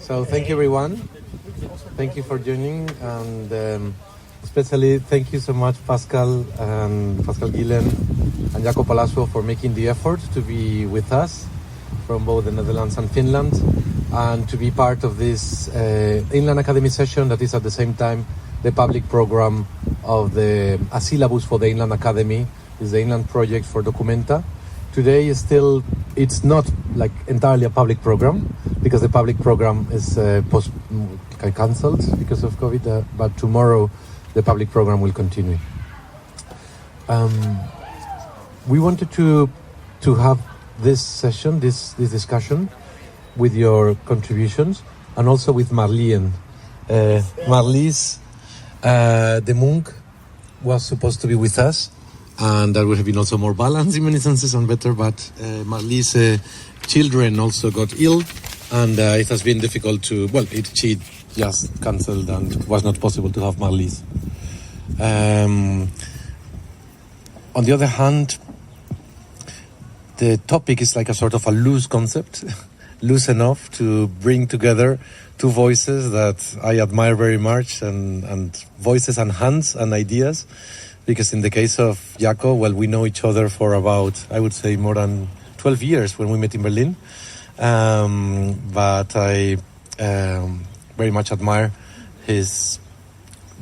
So thank you, everyone. Thank you for joining, and especially thank you so much, Pascal Gielen and Jaakko Pallasvuo, for making the effort to be with us from both the Netherlands and Finland, and to be part of this Inland Academy session that is at the same time the public program of a syllabus for the Inland Academy. Is the Inland project for Documenta. Today is still, it's not like entirely a public program, because the public program is cancelled because of COVID, but tomorrow the public program will continue. We wanted to have this session, this discussion, with your contributions, and also with Marleen. Marlies de Monk was supposed to be with us, and that would have been also more balanced in many senses and better, but Marlies' children also got ill, and it has been difficult to, she just cancelled and it was not possible to have Marlies. On the other hand, the topic is like a sort of a loose concept, loose enough to bring together two voices that I admire very much, and voices and hands and ideas. Because in the case of Jaakko, we know each other for about, I would say, more than 12 years when we met in Berlin. But I very much admire his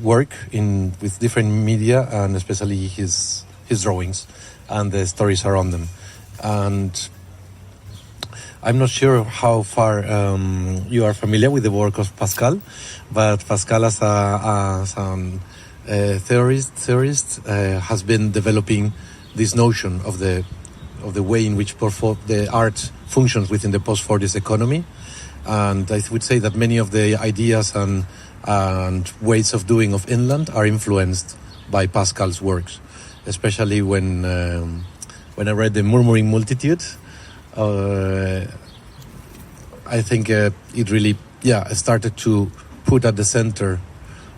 work with different media, and especially his drawings and the stories around them. And I'm not sure how far you are familiar with the work of Pascal, but Pascal as a theorist has been developing this notion of the way in which the art functions within the post-fordism economy, and I would say that many of the ideas and ways of doing of Inland are influenced by Pascal's works, especially when I read The Murmuring Multitude. I think it really started to put at the center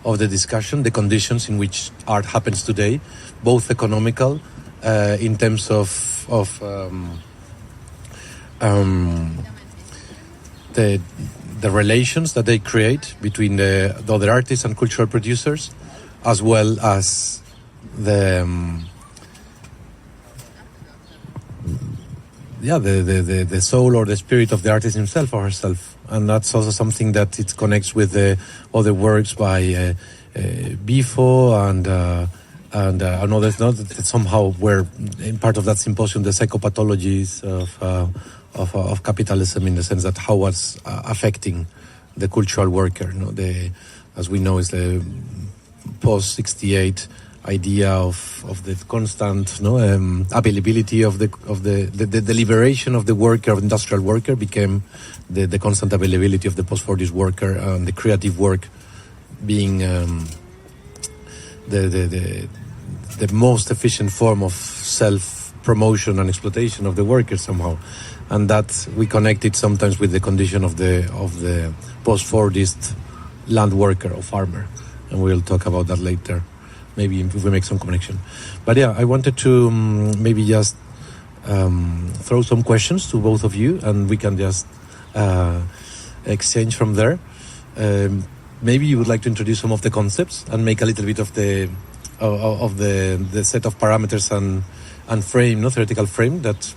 of the discussion the conditions in which art happens today, both economical, in terms of the relations that they create between the other artists and cultural producers, as well as the soul or the spirit of the artist himself or herself. And that's also something that it connects with the other works by Bifo and others, that somehow were in part of that symposium, the psychopathologies of capitalism, in the sense that how was affecting the cultural worker. As we know, is the post-68 idea of the constant availability of the liberation of the worker, of industrial worker, became the constant availability of the post-fordism worker, and the creative work being the most efficient form of self-promotion and exploitation of the worker somehow. And that we connect it sometimes with the condition of the post-fordist land worker or farmer, and we'll talk about that later. Maybe if we make some connection. But I wanted to maybe just throw some questions to both of you, and we can just exchange from there. Maybe you would like to introduce some of the concepts and make a little bit of the set of parameters and frame, theoretical frame that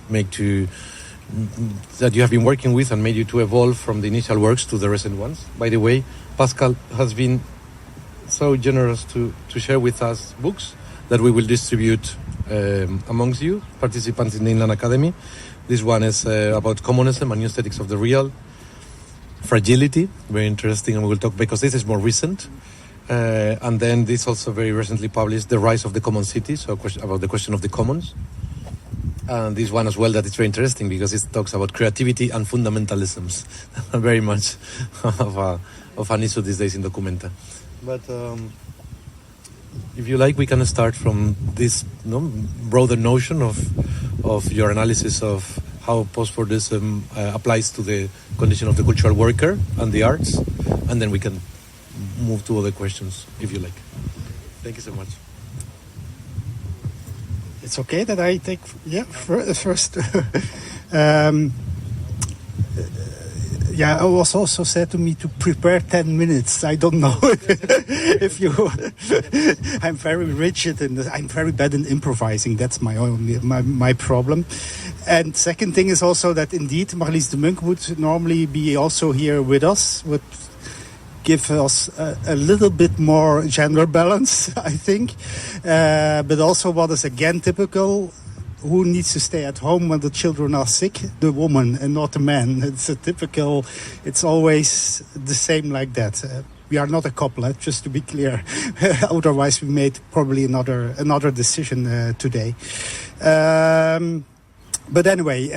that you have been working with and made you to evolve from the initial works to the recent ones. By the way, Pascal has been so generous to share with us books that we will distribute amongst you, participants in the Inland Academy. This one is about communism and new aesthetics of the real. Fragility, very interesting, and we will talk, because this is more recent. And then this also very recently published, The Rise of the Common City, so about the question of the commons. And this one as well, that is very interesting because it talks about creativity and fundamentalisms. Very much of an issue these days in Documenta. But if you like, we can start from this broader notion of your analysis of how post-fordism applies to the condition of the cultural worker and the arts, and then we can move to other questions, if you like. Thank you so much. It's okay that I take first. it was also said to me to prepare 10 minutes. I don't know if you... I'm very rigid and I'm very bad in improvising. That's my problem. And second thing is also that indeed Marlies de Munk would normally be also here with us, would give us a little bit more gender balance, I think. But also what is again typical, who needs to stay at home when the children are sick? The woman and not the man. It's a typical, it's always the same like that. We are not a couple, just to be clear. Otherwise we made probably another decision today. But anyway,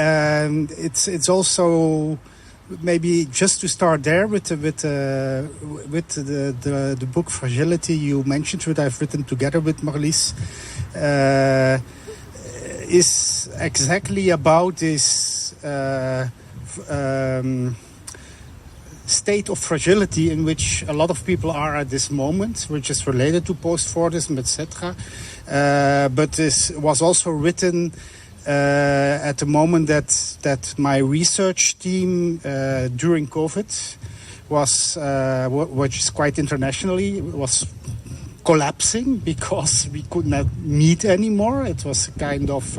it's also maybe just to start there with the book Fragility you mentioned, that I've written together with Marlies, is exactly about this state of fragility in which a lot of people are at this moment, which is related to post-fordism, etc. But this was also written at the moment that my research team during COVID was, which is quite internationally, was collapsing because we could not meet anymore. It was a kind of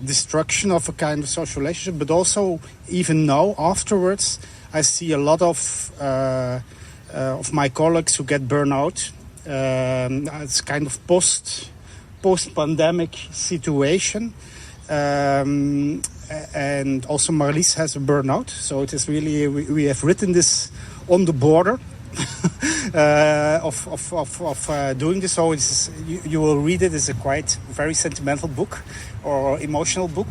destruction of a kind of social relationship. But also, even now, afterwards, I see a lot of my colleagues who get burnout. It's kind of post-pandemic situation. And also Marlies has a burnout. So it is really, we have written this on the border of doing this. So it's, you will read it as a quite very sentimental book or emotional book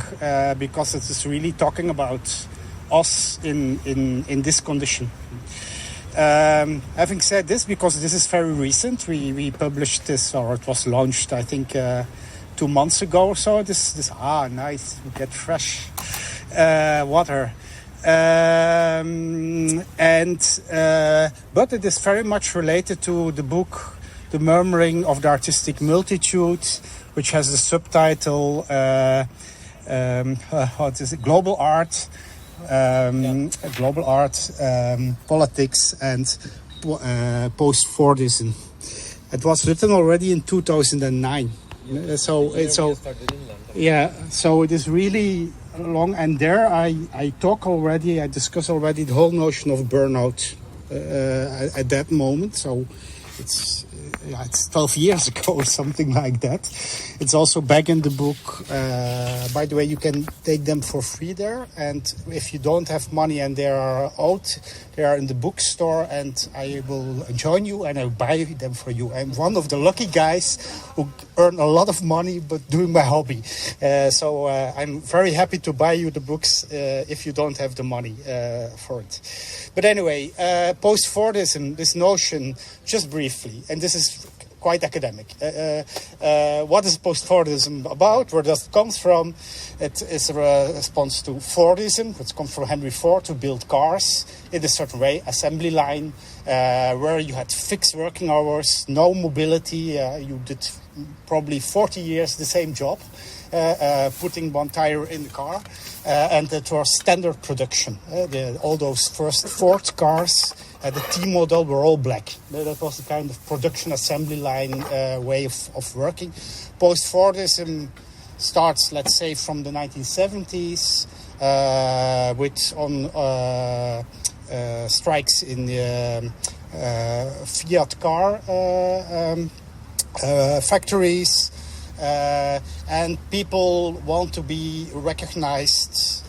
because it is really talking about us in this condition. Having said this, because this is very recent, we published this, or it was launched, I think, 2 months ago or so. This nice, we get fresh water. But it is very much related to the book The Murmuring of the Artistic Multitude, which has the subtitle Global Art, Politics and Post-fordism. It was written already in 2009. So it is really long, and there I discuss already the whole notion of burnout at that moment. So it's 12 years ago or something like that. It's also back in the book. By the way, you can take them for free there. And if you don't have money and they are out, they are in the bookstore, and I will join you and I'll buy them for you. I'm one of the lucky guys who earn a lot of money but doing my hobby. So I'm very happy to buy you the books if you don't have the money for it. But anyway, post-fordism, this notion, just briefly, and this is quite academic. What is post-fordism about? Where does it come from? It is a response to Fordism, which comes from Henry Ford, to build cars in a certain way, assembly line, where you had fixed working hours, no mobility. You did probably 40 years the same job, putting one tire in the car, and it was standard production. All those first Ford cars, the T model, were all black. That was the kind of production assembly line way of working. Post-Fordism starts, let's say, from the 1970s with strikes in the Fiat car factories, and people want to be recognized.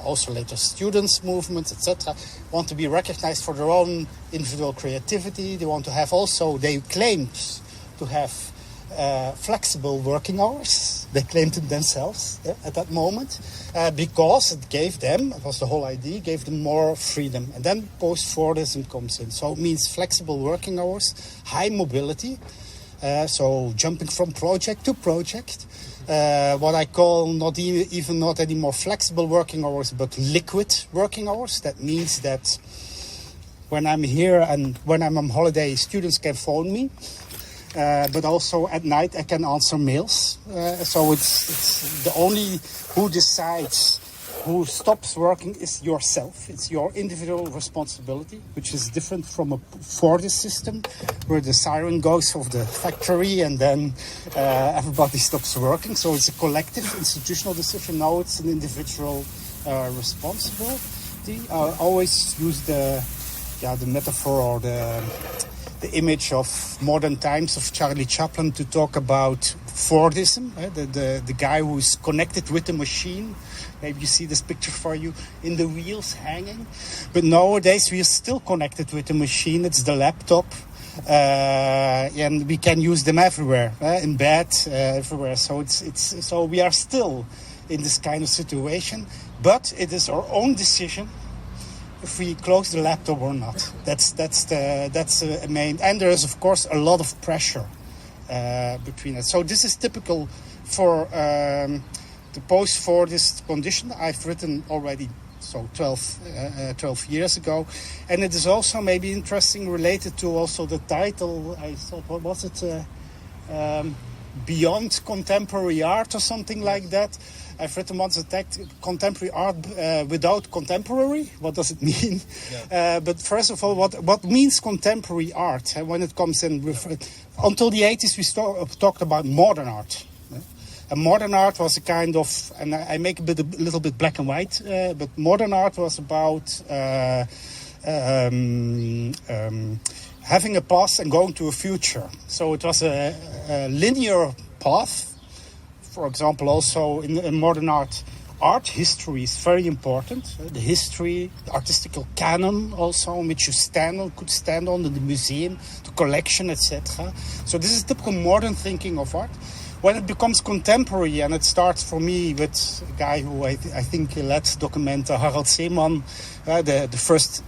Also later students movements, etc., want to be recognized for their own individual creativity. They want to have also, they claimed to have flexible working hours. They claimed it themselves at that moment because it gave them, it was the whole idea, gave them more freedom. And then post-Fordism comes in. So it means flexible working hours, high mobility, so jumping from project to project. What I call not anymore flexible working hours, but liquid working hours. That means that when I'm here and when I'm on holiday, students can phone me. But also at night I can answer mails. So it's the only who decides who stops working is yourself. It's your individual responsibility, which is different from a Fordist system, where the siren goes of the factory and then everybody stops working. So it's a collective institutional decision. Now it's an individual responsibility. I always use the metaphor or the image of Modern Times of Charlie Chaplin to talk about Fordism, the guy who's connected with the machine. Maybe you see this picture for you, in the wheels hanging. But nowadays we are still connected with the machine. It's the laptop. And we can use them everywhere, in bed, everywhere. So so we are still in this kind of situation. But it is our own decision if we close the laptop or not. That's the main. And there is, of course, a lot of pressure between us. So this is typical for the post-Fordist condition. I've written already 12 years ago. And it is also maybe interesting related to also the title. I thought, what was it? Beyond Contemporary Art or something like that. I've written once a text, Contemporary Art Without Contemporary. What does it mean? Yeah. But first of all, what means contemporary art? When it comes in, until the 80s we talked about modern art. And modern art was a kind of, and I make a little bit black and white, but modern art was about having a past and going to a future. So it was a linear path. For example, also in modern art history is very important. The history, the artistical canon also, on which you could stand on in the museum, the collection, etc. So this is typical modern thinking of art. When it becomes contemporary, and it starts for me with a guy who I think led documenta, Harald Seemann, the first,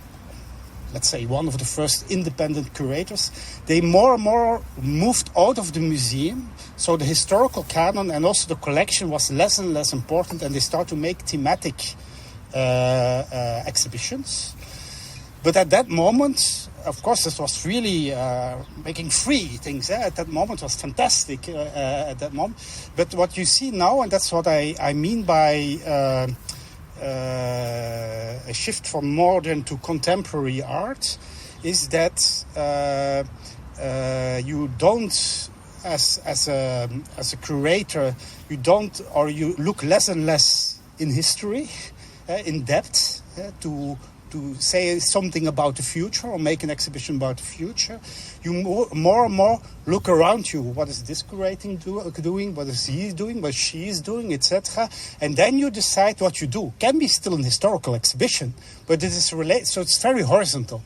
let's say, one of the first independent curators, they more and more moved out of the museum. So the historical canon and also the collection was less and less important, and they start to make thematic exhibitions. But at that moment, of course, this was really making free things. At that moment, it was fantastic at that moment. But what you see now, and that's what I mean by a shift from modern to contemporary art, is that you don't, as a curator, you don't, or you look less and less in history, in depth, to say something about the future or make an exhibition about the future. You more and more look around you. What is this curating doing? What is he doing? What she is doing, etc. And then you decide what you do. Can be still an historical exhibition, but it is related. So it's very horizontal,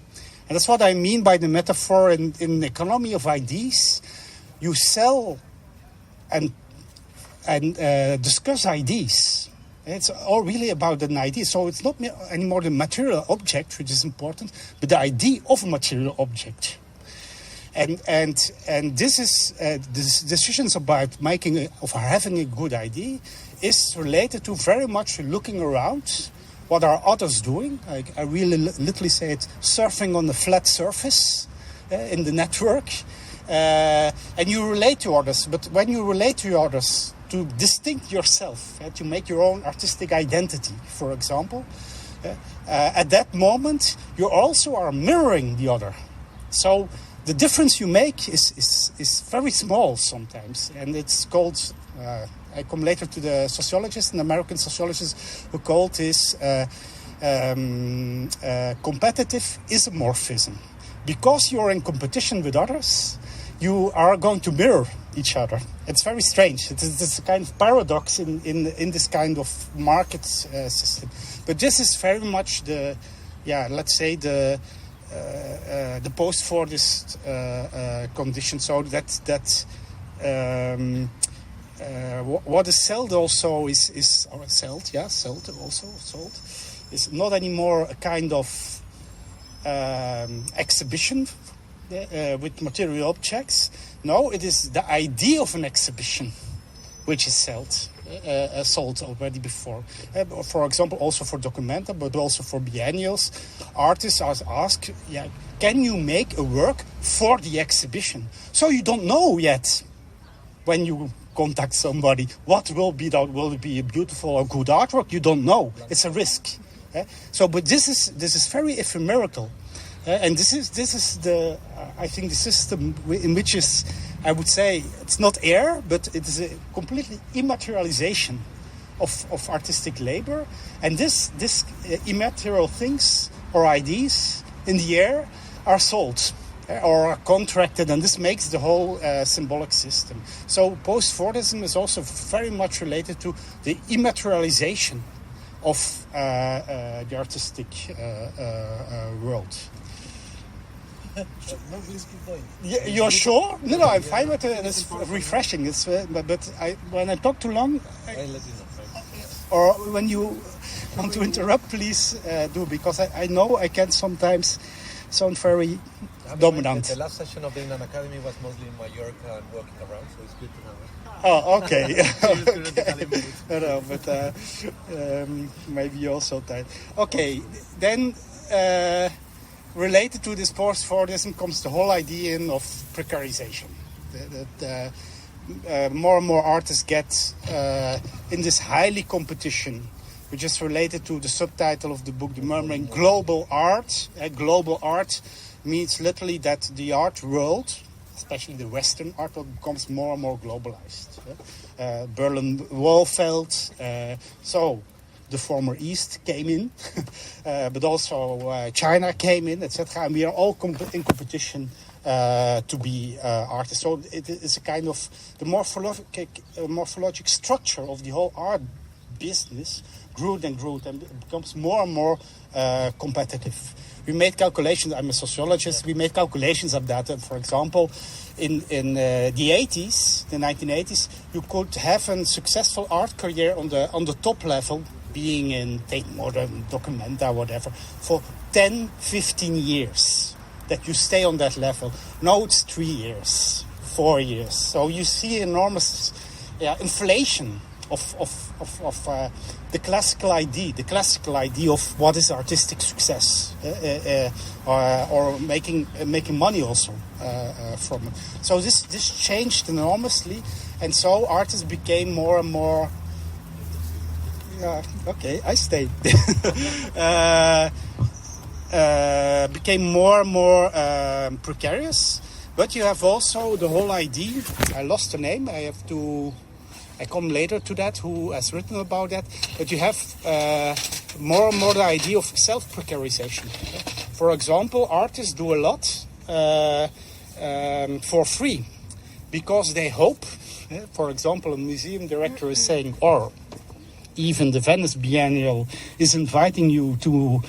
and that's what I mean by the metaphor in the economy of ideas. You sell and discuss ideas. It's all really about an idea. So it's not anymore the material object, which is important, but the idea of a material object. And this is this decisions about having a good idea is related to very much looking around. What are others doing? I really literally say it, surfing on the flat surface in the network. And you relate to others. But when you relate to others, to distinct yourself, to make your own artistic identity, for example, at that moment, you also are mirroring the other. So the difference you make is very small sometimes. And it's called, I come later to the sociologist, an American sociologist, who called this competitive isomorphism. Because you're in competition with others, you are going to mirror each other. It's very strange. It's a kind of paradox in this kind of market system. But this is very much the post-Fordist condition. So what is sold also is not anymore a kind of exhibition with material objects. No, it is the idea of an exhibition which is sold already before. For example, also for documenta, but also for biennials, artists are asked, can you make a work for the exhibition? So you don't know yet when you contact somebody. What will be that? Will it be a beautiful or good artwork? You don't know. It's a risk. So, but this is very ephemeral, and this is the I think the system in which is, I would say, it's not air, but it is a completely immaterialization of artistic labor, and this immaterial things or ideas in the air are sold or are contracted, and this makes the whole symbolic system. So post-fordism is also very much related to the immaterialization of the artistic world. No, please keep going. You're sure? No, I'm fine with it. It's refreshing. It's but when I talk too long, I'll let you know. or when you want to interrupt, please do, because I know I can sometimes sound very dominant. The last session of the Inland Academy was mostly in Mallorca and walking around, so it's good to know it. Oh, okay. Okay. No, but maybe also that. Okay, then related to this post-fordism comes the whole idea of precarization. That more and more artists get in this highly competition, which is related to the subtitle of the book, The Murmuring, global art. Global art means literally that the art world, especially the Western art world, becomes more and more globalized. Berlin Wall fell, so the former East came in, but also China came in, etc. And we are all in competition to be artists. So it is a kind of the morphologic structure of the whole art business grew and it becomes more and more competitive. We made calculations. I'm a sociologist. We made calculations of that. For example, in the 80s, the 1980s, you could have a successful art career on the top level, being in Tate Modern, Documenta, whatever, for 10, 15 years. That you stay on that level. Now it's 3 years, 4 years. So you see enormous inflation of the classical idea of what is artistic success, or making money also from it. So this changed enormously, and so artists became more and more. Okay, I stayed. Became more and more precarious, but you have also the whole idea. I lost the name. I come later to that, who has written about that. But you have more and more the idea of self-precarization. For example, artists do a lot for free because they hope. For example, a museum director is saying, or even the Venice Biennial is inviting you to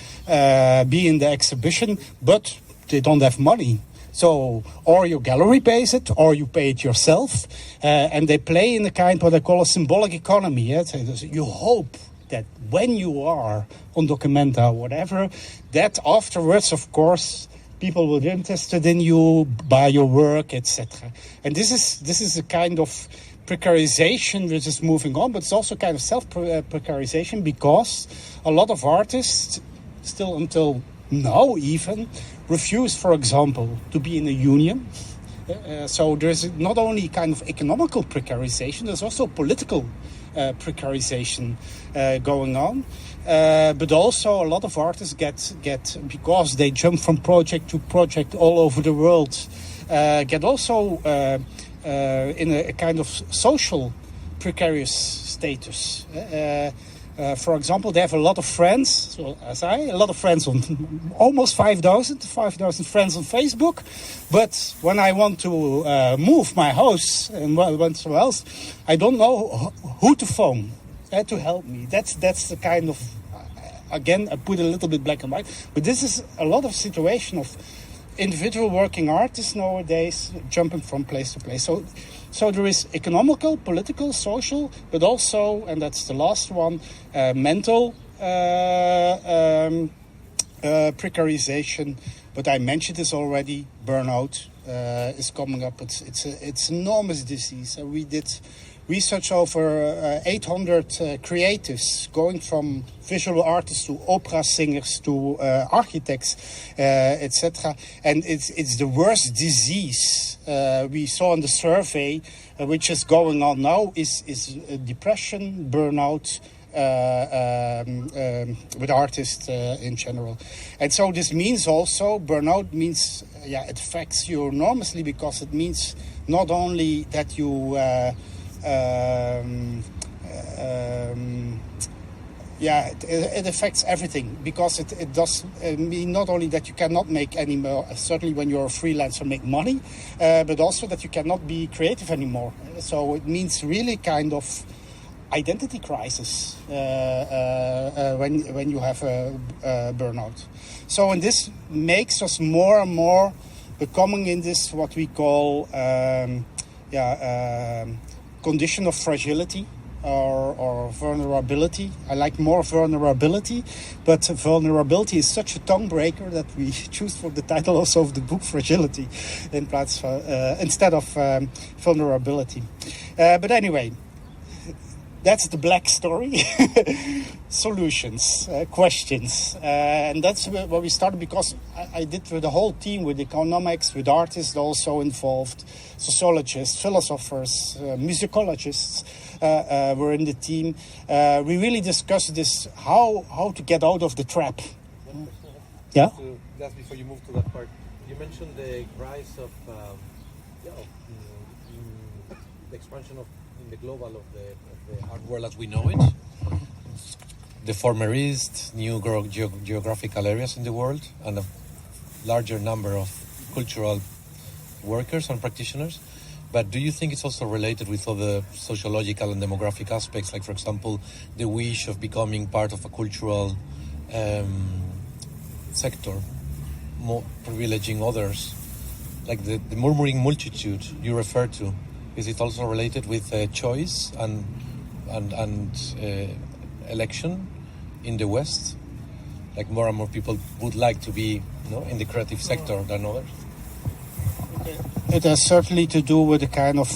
be in the exhibition, but they don't have money. So, or your gallery pays it, or you pay it yourself, and they play in a kind what I call a symbolic economy. Yeah? So you hope that when you are on documenta or whatever, that afterwards, of course, people will be interested in you, buy your work, etc. And this is a kind of precarization which is moving on, but it's also kind of self-precarization, because a lot of artists, still until now even, refuse, for example, to be in a union. So there's not only kind of economical precarization, there's also political precarization going on. But also a lot of artists get because they jump from project to project all over the world, get also in a kind of social precarious status. For example, they have a lot of friends, so as a lot of friends on almost 5,000 friends on Facebook. But when I want to move my house and went somewhere else, I don't know who to phone to help me. That's the kind of, again, I put a little bit black and white, but this is a lot of situation of individual working artists nowadays jumping from place to place. So there is economical, political, social, but also, and that's the last one, mental precarization. But I mentioned this already. Burnout is coming up. It's enormous disease. We did research over 800 creatives, going from visual artists to opera singers to architects, etc. And it's the worst disease we saw in the survey, which is going on now, is depression, burnout, with artists in general. And so this means also, burnout means, it affects you enormously, because it means not only that you it affects everything, because it does mean not only that you cannot make any more, certainly when you're a freelancer, make money, but also that you cannot be creative anymore. So it means really kind of identity crisis when you have a burnout. So, and this makes us more and more becoming in this what we call condition of fragility or vulnerability. I like more vulnerability, but vulnerability is such a tongue breaker that we choose for the title also of the book fragility instead of vulnerability. But anyway, that's the black story. Solutions, questions. And that's where we started, because I did with the whole team, with economics, with artists also involved, sociologists, philosophers, musicologists were in the team. We really discussed this, how to get out of the trap. Yeah? Just before you move to that part, you mentioned the rise of the expansion of in the global of the art world as we know it, the former East, new geographical areas in the world, and a larger number of cultural workers and practitioners. But do you think it's also related with other sociological and demographic aspects, like, for example, the wish of becoming part of a cultural sector, more privileging others, like the murmuring multitude you refer to? Is it also related with choice and election in the West? Like more and more people would like to be, in the creative sector than others. It has certainly to do with the kind of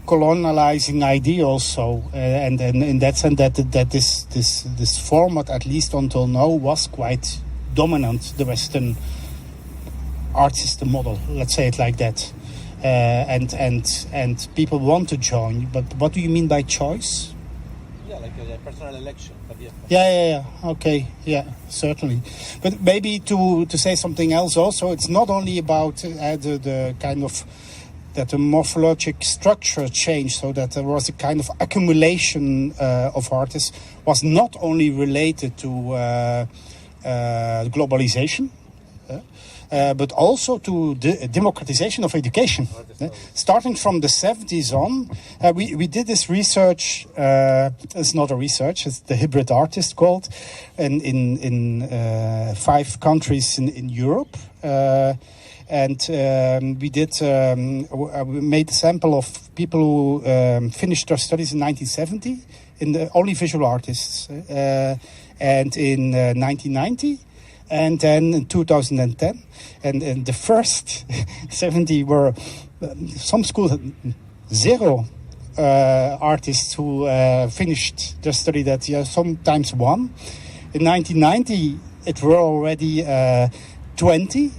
colonializing idea also, and in that sense that this format, at least until now, was quite dominant, the Western art system model. Let's say it like that. And people want to join, but what do you mean by choice? Yeah, like a personal election. But yeah. Okay, yeah, certainly. But maybe to say something else also, it's not only about the kind of that the morphologic structure changed, so that there was a kind of accumulation of artists, was not only related to globalization, but also to the democratization of education. Starting from the 70s on, we did this research. It's not a research; it's the hybrid artist called, in 5 countries in Europe, and we made a sample of people who finished their studies in 1970, only visual artists, and in 1990. And then in 2010, and the first 70 were some schools had 0 artists who finished their study that year, sometimes 1. In 1990, it were already 20.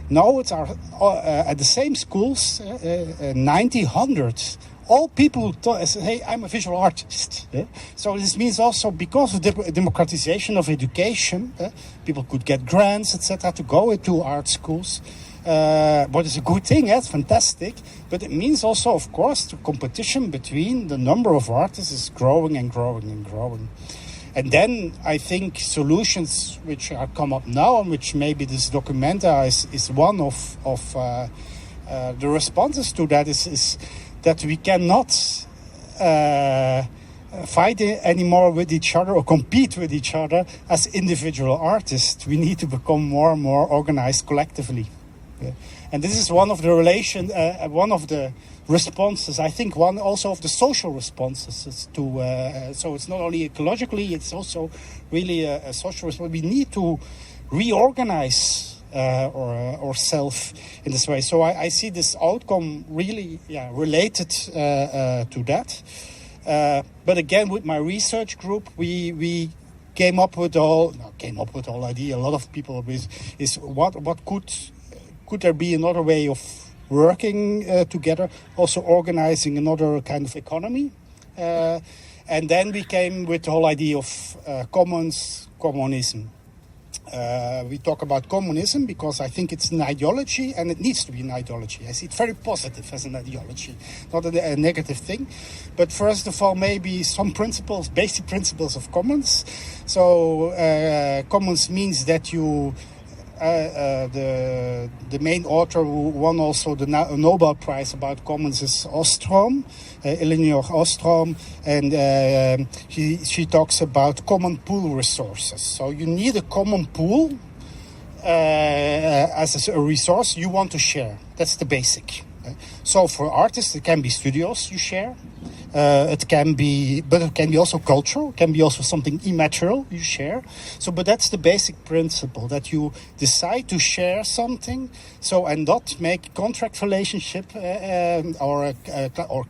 Now it's at the same schools, 90, 100. All people say, hey, I'm a visual artist. So this means also, because of the democratization of education, people could get grants, etc., to go into art schools. What is a good thing, it's fantastic. But it means also, of course, the competition between the number of artists is growing and growing and growing. And then I think solutions which are come up now, and which maybe this documenta is one of the responses to that, is that we cannot fight anymore with each other or compete with each other as individual artists. We need to become more and more organized collectively. And this is one of the one of the responses, I think, one also of the social responses to. So it's not only ecologically, it's also really a social response. We need to reorganize or self in this way. So I see this outcome really related to that. But again, with my research group, we came up with the whole idea. A lot of people is what could there be another way of working together, also organizing another kind of economy. And then we came with the whole idea of communism. We talk about communism because I think it's an ideology, and it needs to be an ideology. I see it very positive as an ideology, not a negative thing. But first of all, maybe some principles, basic principles of commons. So commons means that you, the main author who won also the Nobel Prize about commons is Ostrom, Elinor Ostrom, and she talks about common pool resources. So you need a common pool as a resource you want to share. That's the basic. So for artists, it can be studios you share. It can be also cultural. It can be also something immaterial you share. So, but that's the basic principle, that you decide to share something. So, and not make contract relationship or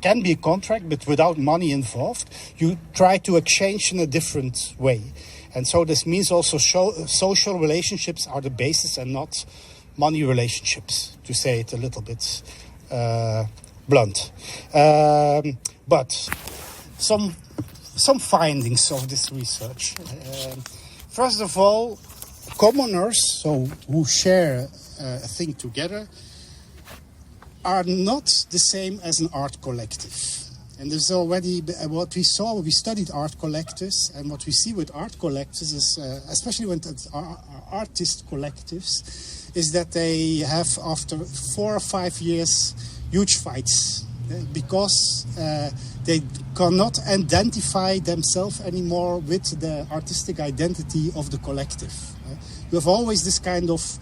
can be a contract, but without money involved. You try to exchange in a different way, and so this means also social relationships are the basis and not money relationships. To say it a little bit blunt. But some findings of this research. First of all, commoners, so who share a thing together, are not the same as an art collective. And there's already what we saw. We studied art collectives, and what we see with art collectives is, especially when it's artist collectives, is that they have, after 4 or 5 years, huge fights. Because they cannot identify themselves anymore with the artistic identity of the collective. You have always this kind of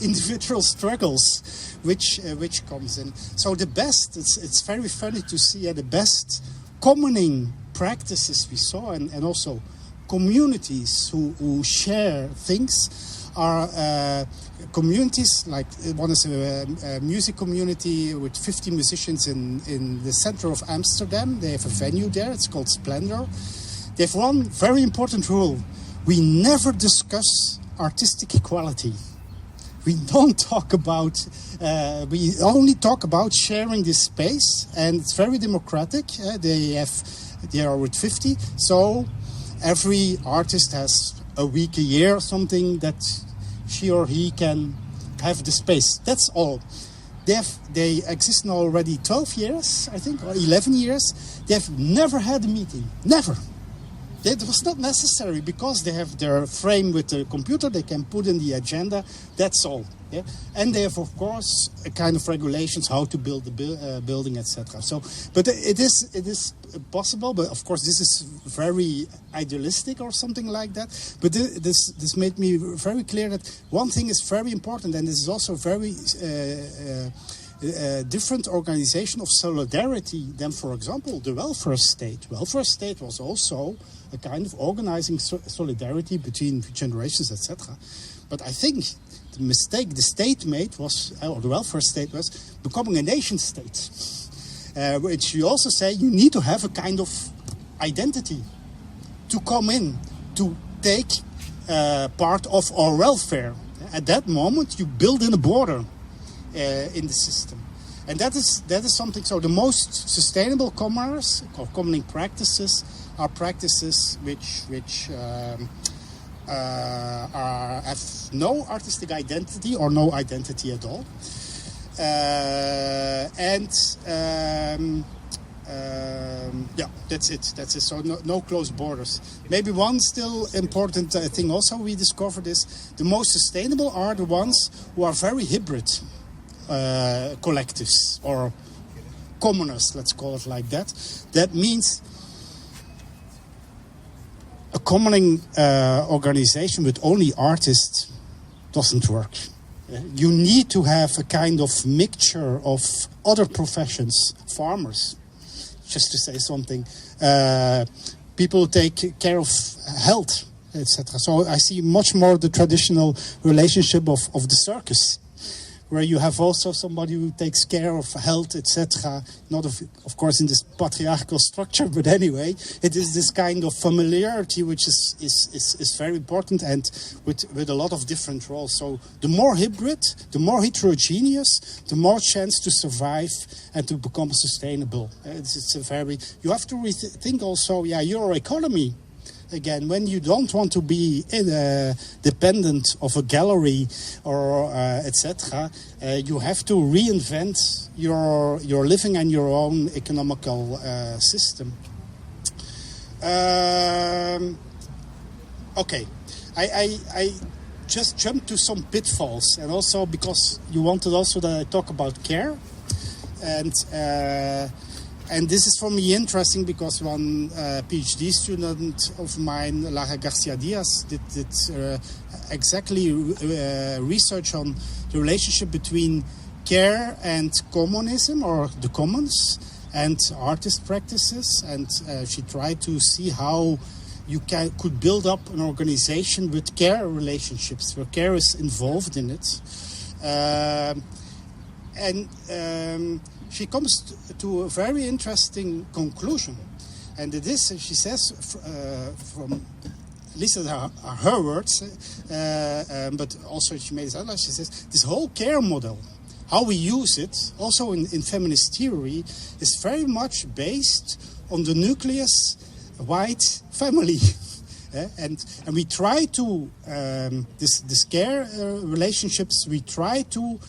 individual struggles which comes in. So the best, it's very funny to see the best commoning practices we saw, and also communities who share things are communities, like one is a music community with 50 musicians in the center of Amsterdam. They have a venue there, it's called Splendor. They have one very important rule: we never discuss artistic equality. We don't talk about, we only talk about sharing this space, and it's very democratic. They are with 50, so every artist has a week, a year, something that she or he can have the space. That's all. They exist now already 12 years, I think, or 11 years. They have never had a meeting. Never. It was not necessary, because they have their frame with the computer. They can put in the agenda. That's all. Yeah? And they have, of course, a kind of regulations how to build the building, etc. So, but it is possible. But of course, this is very idealistic or something like that. But this made me very clear that one thing is very important, and this is also very different organization of solidarity than, for example, the welfare state. Welfare state was also a kind of organizing solidarity between generations, etc. But I think the mistake the state made was, or the welfare state was, becoming a nation state, which you also say you need to have a kind of identity to come in, to take part of our welfare. At that moment, you build in a border in the system. And that is something. So the most sustainable commerce or commoning practices are practices which have no artistic identity or no identity at all. That's it. So no closed borders. Maybe one still important thing also we discovered is the most sustainable are the ones who are very hybrid collectives or commoners, let's call it like that. That means a commoning organization with only artists doesn't work. You need to have a kind of mixture of other professions, farmers, just to say something. People take care of health. etc. So I see much more the traditional relationship of the circus, where you have also somebody who takes care of health, etc. Not of course in this patriarchal structure, but anyway, it is this kind of familiarity which is very important, and with a lot of different roles. So the more hybrid, the more heterogeneous, the more chance to survive and to become sustainable. It's a very, you have to rethink also, your economy. Again, when you don't want to be dependent of a gallery or etc., you have to reinvent your living and your own economical system. Okay, I just jumped to some pitfalls, and also because you wanted also that I talk about care, and this is for me interesting because one PhD student of mine, Lara Garcia Diaz, did exactly research on the relationship between care and communism, or the commons, and artist practices. And she tried to see how you could build up an organization with care relationships, where care is involved in it. She comes to a very interesting conclusion, and it is, she says, from at least are her words, but also she made this other. She says this whole care model, how we use it, also in feminist theory, is very much based on the nucleus white family. And we try to this care relationships. We try to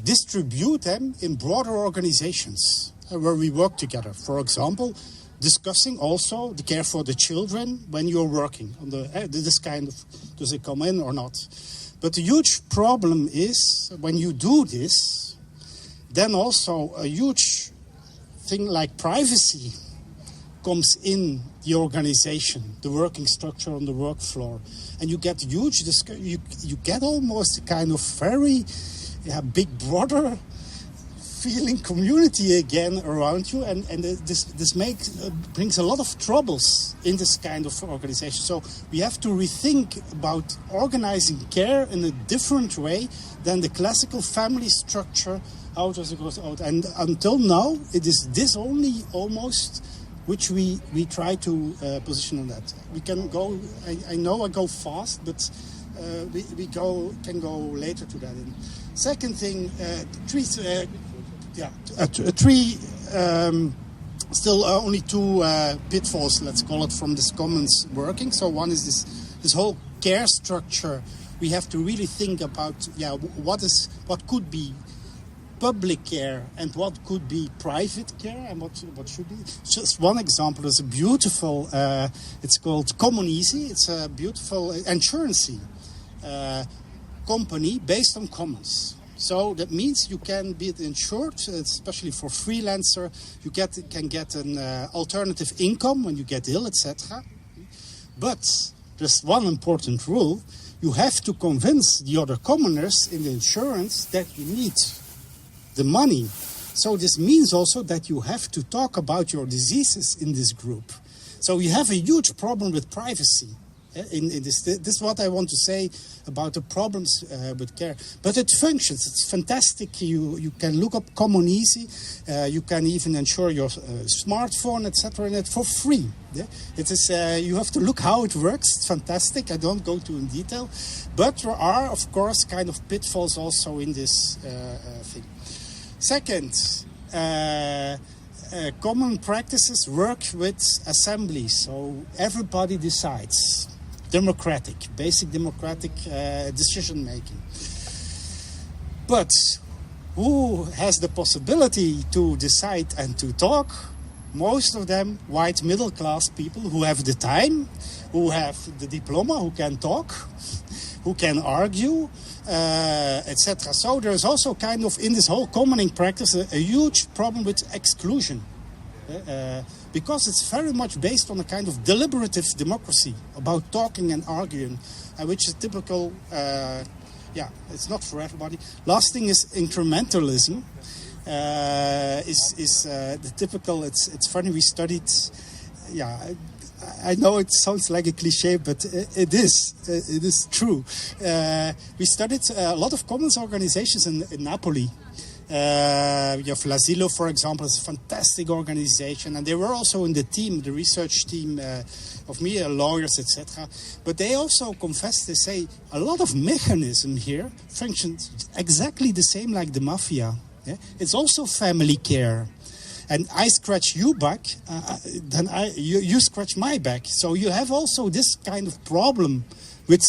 distribute them in broader organizations where we work together. For example, discussing also the care for the children when you're working on this kind of, does it come in or not? But the huge problem is when you do this, then also a huge thing like privacy comes in the organization, the working structure on the work floor, and you get huge you get almost a kind of very big brother feeling community again around you, and this brings a lot of troubles in this kind of organization. So we have to rethink about organizing care in a different way than the classical family structure. How does it go out? And until now, it is this only almost which we try to position on that. We can go. I know I go fast, but we can go later to that. And second thing, still only two pitfalls, let's call it, from this commons working. So one is this whole care structure. We have to really think about what could be public care and what could be private care and what should be. Just one example is a beautiful, it's called Communism. It's a beautiful insurance company based on commons. So that means you can be insured, especially for freelancer. You can get an alternative income when you get ill, etc. But there's one important rule. You have to convince the other commoners in the insurance that you need the money. So this means also that you have to talk about your diseases in this group. So you have a huge problem with privacy. In this is what I want to say about the problems with care. But it functions. It's fantastic. You can look up Communism. You can even insure your smartphone, etc. in it for free. Yeah? It is. You have to look how it works. It's fantastic. I don't go into in detail. But there are, of course, kind of pitfalls also in this thing. Second, common practices work with assemblies, so everybody decides. Basic democratic decision making. But who has the possibility to decide and to talk? Most of them white middle class people who have the time, who have the diploma, who can talk, who can argue, etc. So there's also kind of in this whole commoning practice a huge problem with exclusion. Because it's very much based on a kind of deliberative democracy about talking and arguing, which is typical. It's not for everybody. Last thing is incrementalism. Is the typical. It's funny, we studied I know it sounds like a cliche, but it is true. We studied a lot of commons organizations in Napoli. You have L'Asilo, for example, is a fantastic organization, and they were also in the team, the research team of me, lawyers, etc. But they also confess, they say, a lot of mechanism here functions exactly the same like the mafia. Yeah? It's also family care. And I scratch you back, then you scratch my back. So you have also this kind of problem which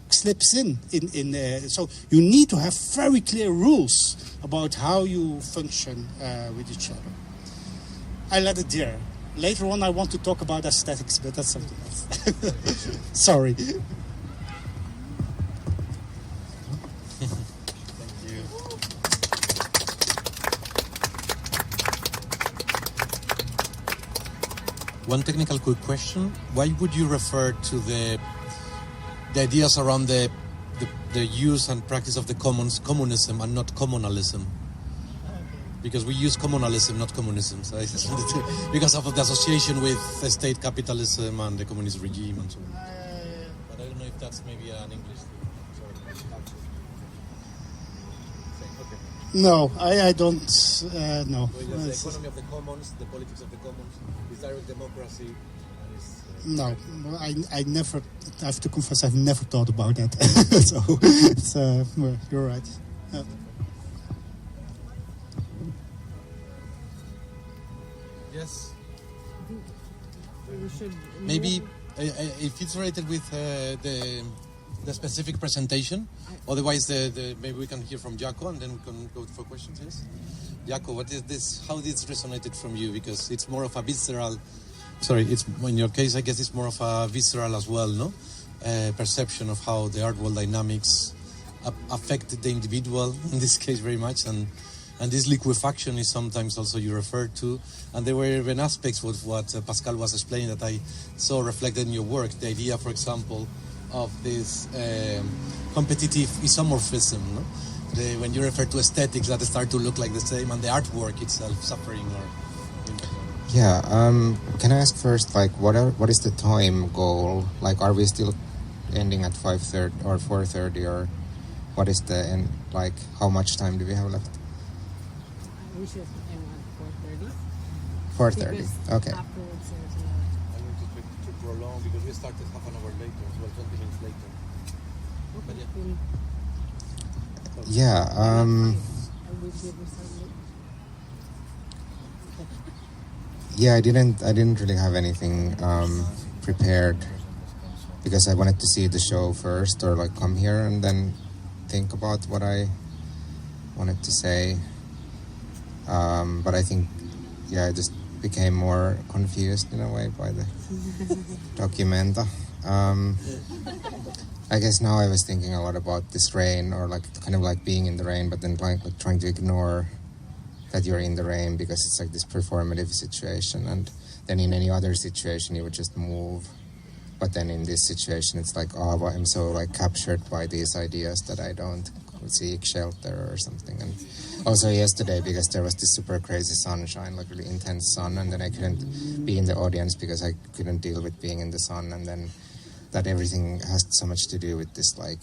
slips in. So you need to have very clear rules about how you function with each other. I let it there. Later on I want to talk about aesthetics, but that's something else. Sorry. One technical quick question. Why would you refer to the ideas around the use and practice of the commons, communism, and not communalism? Because we use communalism, not communism. So I just wanted to, because of the association with the state capitalism and the communist regime and so on. But I don't know if that's maybe an English thing. No, I don't know. So the economy of the commons, the politics of the commons, is direct democracy. And no, I never. I have to confess, I've never thought about that. So, well, you're right. Yeah. Yes. Maybe if it's related with the specific presentation. Otherwise, maybe we can hear from Jaakko and then we can go for questions. Yes, Jaakko, what is this? How this resonated from you? Because it's more of a visceral. Sorry, it's in your case. I guess it's more of a visceral as well, no? Perception of how the art world dynamics affect the individual in this case very much, and this liquefaction is sometimes also you referred to, and there were even aspects with what Pascal was explaining that I saw reflected in your work. The idea, for example, of this competitive isomorphism, no? When you refer to aesthetics that start to look like the same, and the artwork itself suffering or. Yeah, can I ask first, like, what is the time goal? Like, are we still ending at 5:30 or 4:30, or what is the end? Like, how much time do we have left? We should end at 4:30. 4:30. Okay. Afterwards, there's I want to prolong because we started half an hour later, as well, 20 minutes later. But yeah. Yeah, I didn't really have anything prepared because I wanted to see the show first, or like come here and then think about what I wanted to say. But I think, I just became more confused in a way by the documenta. I guess now I was thinking a lot about this rain, or like kind of like being in the rain, but then like trying to ignore that you're in the rain because it's like this performative situation, and then in any other situation you would just move, but then in this situation it's like, oh, I'm so like captured by these ideas that I don't seek shelter or something. And also yesterday, because there was this super crazy sunshine, like really intense sun, and then I couldn't be in the audience because I couldn't deal with being in the sun, and then that everything has so much to do with this, like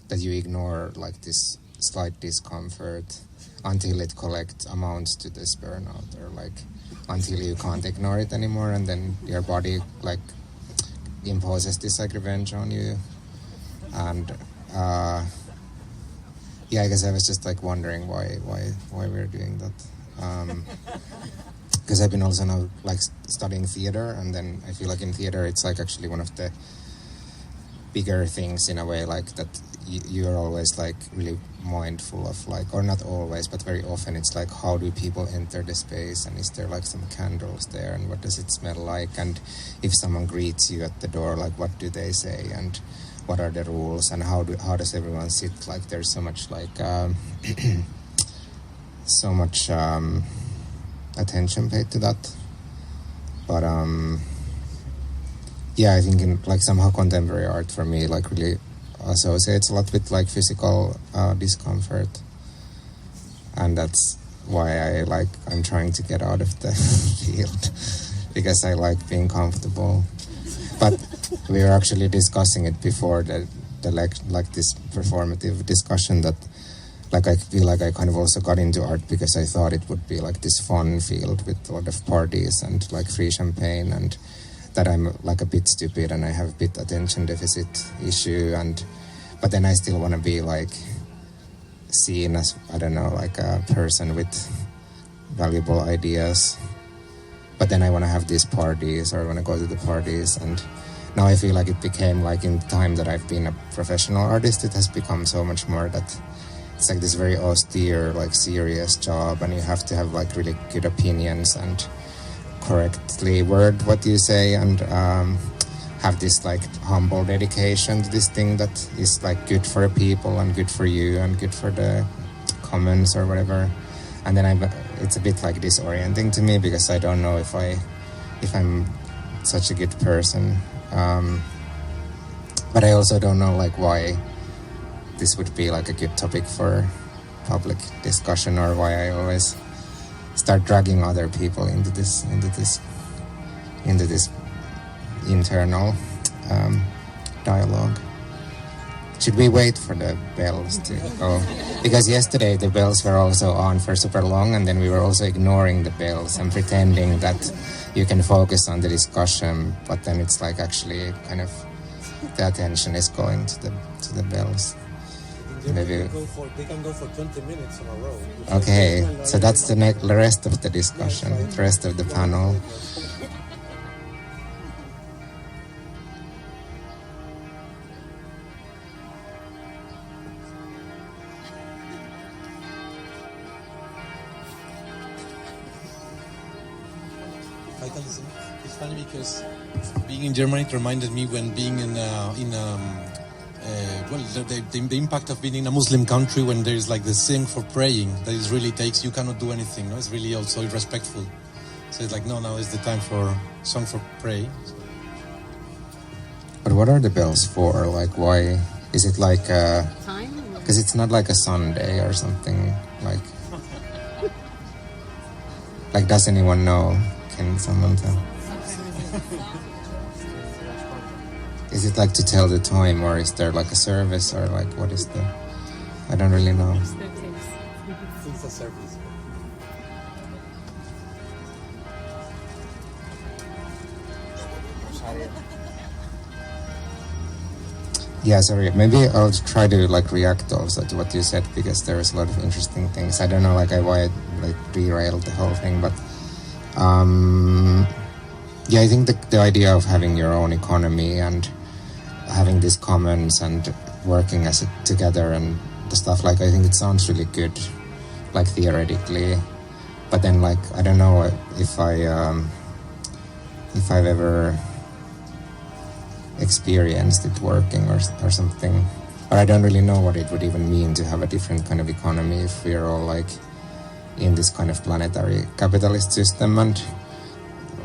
that you ignore like this slight discomfort until it amounts to this burnout, or like until you can't ignore it anymore, and then your body like imposes this like revenge on you. And I guess I was just like wondering why we're doing that, because I've been also now like studying theater, and then I feel like in theater it's like actually one of the bigger things in a way, like that you're always like really mindful of, like, or not always, but very often it's like, how do people enter the space, and is there like some candles there, and what does it smell like, and if someone greets you at the door, like what do they say, and what are the rules, and how does everyone sit? Like there's so much like so much attention paid to that. But I think in like somehow contemporary art for me like really associates a lot with like physical discomfort, and that's why I'm trying to get out of the field, because I like being comfortable. But we were actually discussing it before the like this performative discussion that like I feel like I kind of also got into art because I thought it would be like this fun field with a lot of parties and like free champagne, and that I'm like a bit stupid and I have a bit attention deficit issue, but then I still want to be like seen as, I don't know, like a person with valuable ideas. But then I want to have these parties, or I want to go to the parties, and now I feel like it became like in the time that I've been a professional artist, it has become so much more that it's like this very austere, like serious job, and you have to have like really good opinions and correctly word what you say, and have this like humble dedication to this thing that is like good for the people and good for you and good for the commons or whatever. And then it's a bit like disorienting to me because I don't know if I'm such a good person. But I also don't know like why this would be like a good topic for public discussion, or why I always start dragging other people into this internal dialogue. Should we wait for the bells to go? Because yesterday the bells were also on for super long, and then we were also ignoring the bells and pretending that you can focus on the discussion, but then it's like actually kind of the attention is going to the bells. Maybe they can go for 20 minutes in a row. Okay, so that's the rest of the discussion, the rest of the panel. Capitalism. It's funny because being in Germany, it reminded me when being the impact of being in a Muslim country when there is like the sin for praying that it really takes, you cannot do anything. No? It's really also irrespectful. So it's like, no, now is the time for song for pray. So. But what are the bells for? Like, why is it like? Time? Because it's not like a Sunday or something. Like, does anyone know? Can someone tell? Is it like to tell the time, or is there like a service, or like what is the? I don't really know. It's a service. Yeah, sorry. Maybe I'll try to like react also to what you said, because there was a lot of interesting things. I don't know like why I like derailed the whole thing, but yeah, I think the idea of having your own economy and having these commons and working as it together and the stuff, like I think it sounds really good, like theoretically, but then like I don't know if I've ever experienced it working or something, or I don't really know what it would even mean to have a different kind of economy if we're all like in this kind of planetary capitalist system, and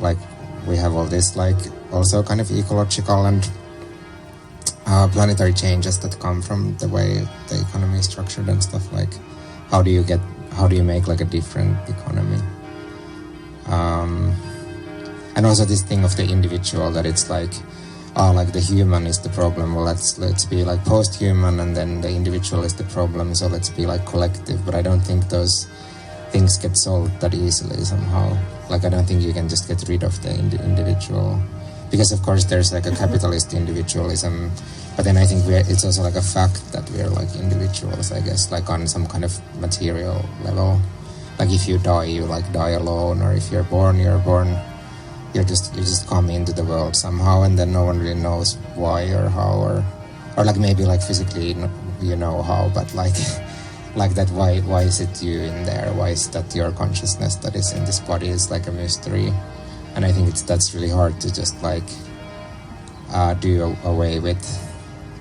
like we have all this like also kind of ecological and planetary changes that come from the way the economy is structured and stuff. Like how do you make like a different economy, and also this thing of the individual, that it's like like the human is the problem, well let's be like post-human, and then the individual is the problem, so let's be like collective. But I don't think those things get solved that easily somehow. Like I don't think you can just get rid of the individual, because of course there's like a capitalist individualism, but then I think it's also like a fact that we're like individuals, I guess, like on some kind of material level. Like if you die, you like die alone, or if you're born, you just come into the world somehow, and then no one really knows why or how, or like maybe like physically you know how, but like like that why is it you in there, why is that your consciousness that is in this body is like a mystery. And I think that's really hard to just like do away with,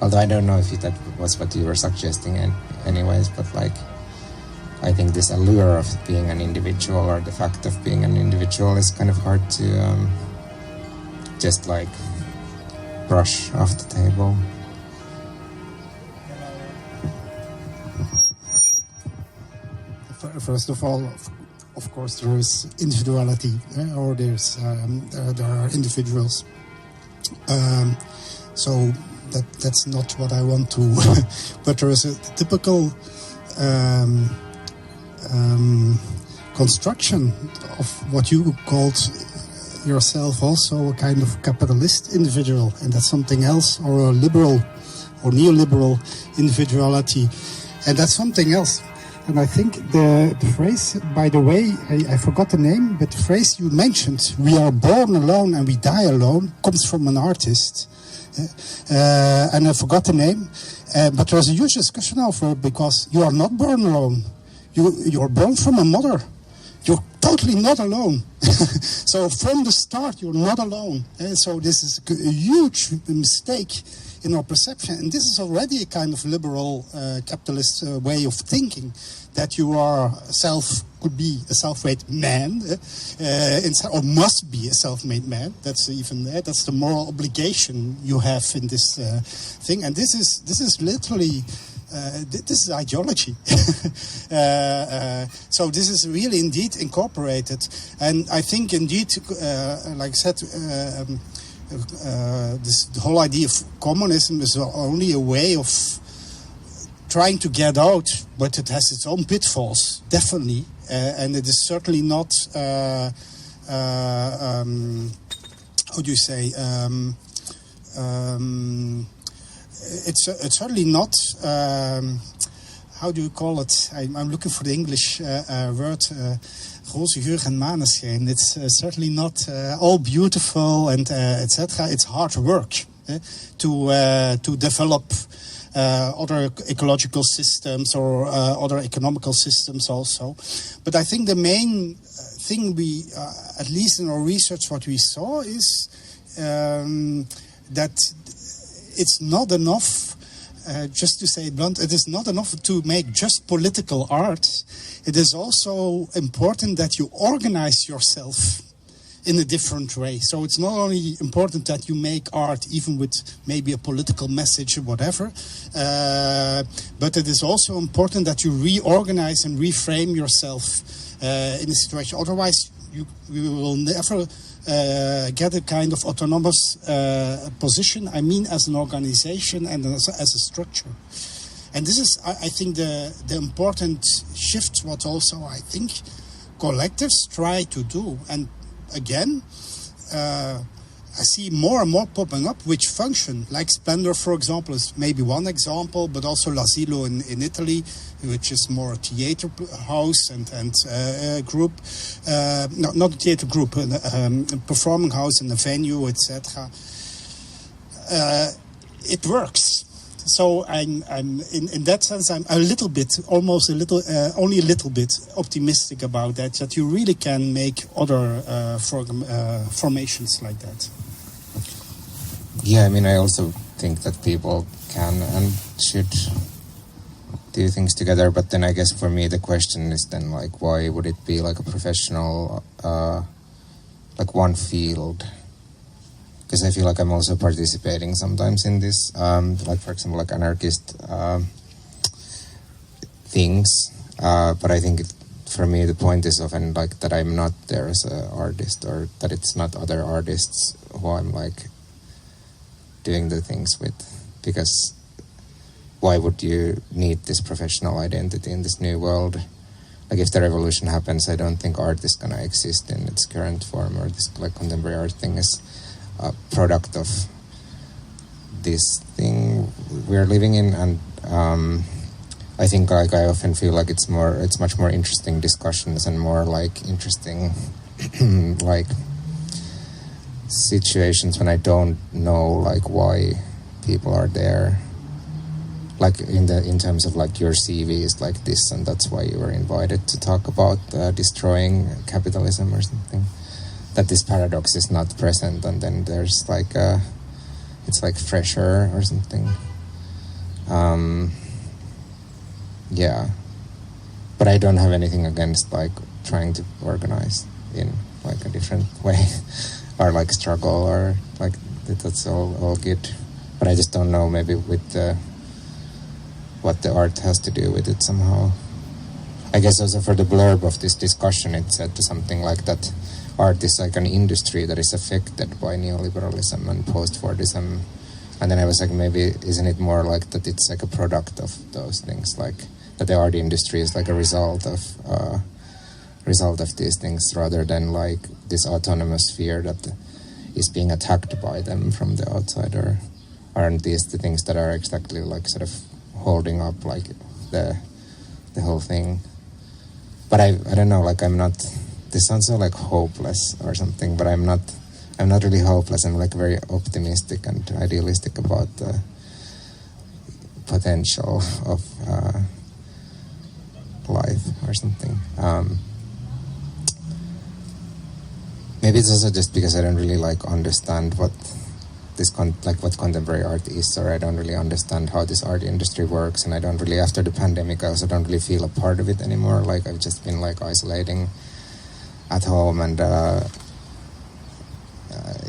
although I don't know if that was what you were suggesting anyways, but like I think this allure of being an individual, or the fact of being an individual, is kind of hard to just like brush off the table. First of all, of course, there is individuality, or there are individuals. So that's not what I want to. But there is a typical construction of what you called yourself also a kind of capitalist individual, and that's something else, or a liberal or neoliberal individuality, and that's something else. And I think the phrase, by the way, I forgot the name, but the phrase you mentioned, "we are born alone and we die alone," comes from an artist. And I forgot the name. But there's a huge discussion over it, because you are not born alone. You're born from a mother. You're totally not alone. So from the start, you're not alone. So this is a huge mistake in our perception. And this is already a kind of liberal capitalist way of thinking, that you could be a self-made man, or must be a self-made man. That's the moral obligation you have in this thing. And this is literally this is ideology. So this is really indeed incorporated, and I think indeed, like I said. The whole idea of communism is only a way of trying to get out, but it has its own pitfalls, definitely, and it is certainly not. How do you say? It's certainly not. How do you call it? I'm looking for the English word. Roze geur en maneschijn. It's certainly not all beautiful and etc. It's hard work to develop other ecological systems or other economical systems also. But I think the main thing we, at least in our research, what we saw is that it's not enough. Just to say blunt, it is not enough to make just political art. It is also important that you organize yourself in a different way. So it's not only important that you make art, even with maybe a political message or whatever, but it is also important that you reorganize and reframe yourself in a situation. Otherwise, you will never get a kind of autonomous position, I mean as an organization and as a structure. And this is, I think, the important shift, what also I think collectives try to do. And again, I see more and more popping up which function, like Splendor, for example, is maybe one example, but also L'Asilo in Italy, which is more a theater house and group, not a theater group, a performing house and a venue, etc. It works. So I'm in that sense, I'm a little bit, only a little bit optimistic about that you really can make other formations like that. Yeah, I mean, I also think that people can and should do things together, but then I guess for me the question is then, like, why would it be like a professional, like one field? Because I feel like I'm also participating sometimes in this, like, for example, like anarchist things, but I think for me the point is often like that I'm not there as an artist, or that it's not other artists who I'm like doing the things with, because why would you need this professional identity in this new world? Like, if the revolution happens, I don't think art is gonna exist in its current form, or this like contemporary art thing is a product of this thing we're living in. And I think, like, I often feel like it's much more interesting discussions and more like interesting like situations when I don't know like why people are there, like in terms of like your CV is like this and that's why you were invited to talk about destroying capitalism or something, that this paradox is not present, and then there's like it's like fresher or something. Yeah, but I don't have anything against like trying to organize in like a different way or like struggle, or like that's all good, but I just don't know maybe with what the art has to do with it somehow, I guess also for the blurb of this discussion, it said something like that art is like an industry that is affected by neoliberalism and post-fordism. And then I was like, maybe isn't it more like that it's like a product of those things, like that the art industry is like a result of these things, rather than like this autonomous sphere that is being attacked by them from the outside, or aren't these the things that are exactly like sort of holding up like the whole thing? But I don't know, like I'm not, this sounds so like hopeless or something, but I'm not really hopeless. I'm like very optimistic and idealistic about the potential of life or something. Maybe it's also just because I don't really like understand what this what contemporary art is, or I don't really understand how this art industry works, and I don't really, after the pandemic, I also don't really feel a part of it anymore. Like I've just been like isolating at home, and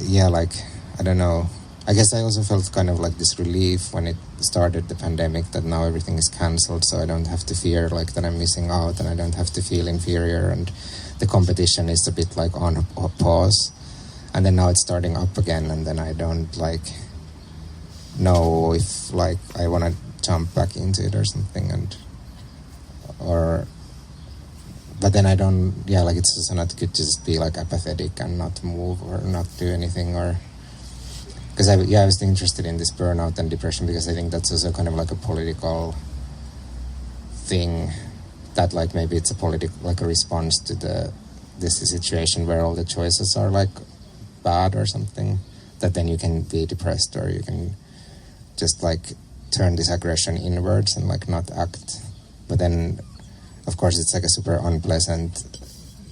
yeah, like I don't know. I guess I also felt kind of like this relief when it started, the pandemic, that now everything is cancelled, so I don't have to fear like that I'm missing out, and I don't have to feel inferior, and the competition is a bit like on pause. And then now it's starting up again, and then I don't like know if like I want to jump back into it or something, but then I don't, like it's just not good to just be like apathetic and not move or not do anything, or because I was interested in this burnout and depression because I think that's also kind of like a political thing, that like maybe it's a like a response to this situation where all the choices are like bad or something, that then you can be depressed, or you can just like turn this aggression inwards and like not act. But then of course it's like a super unpleasant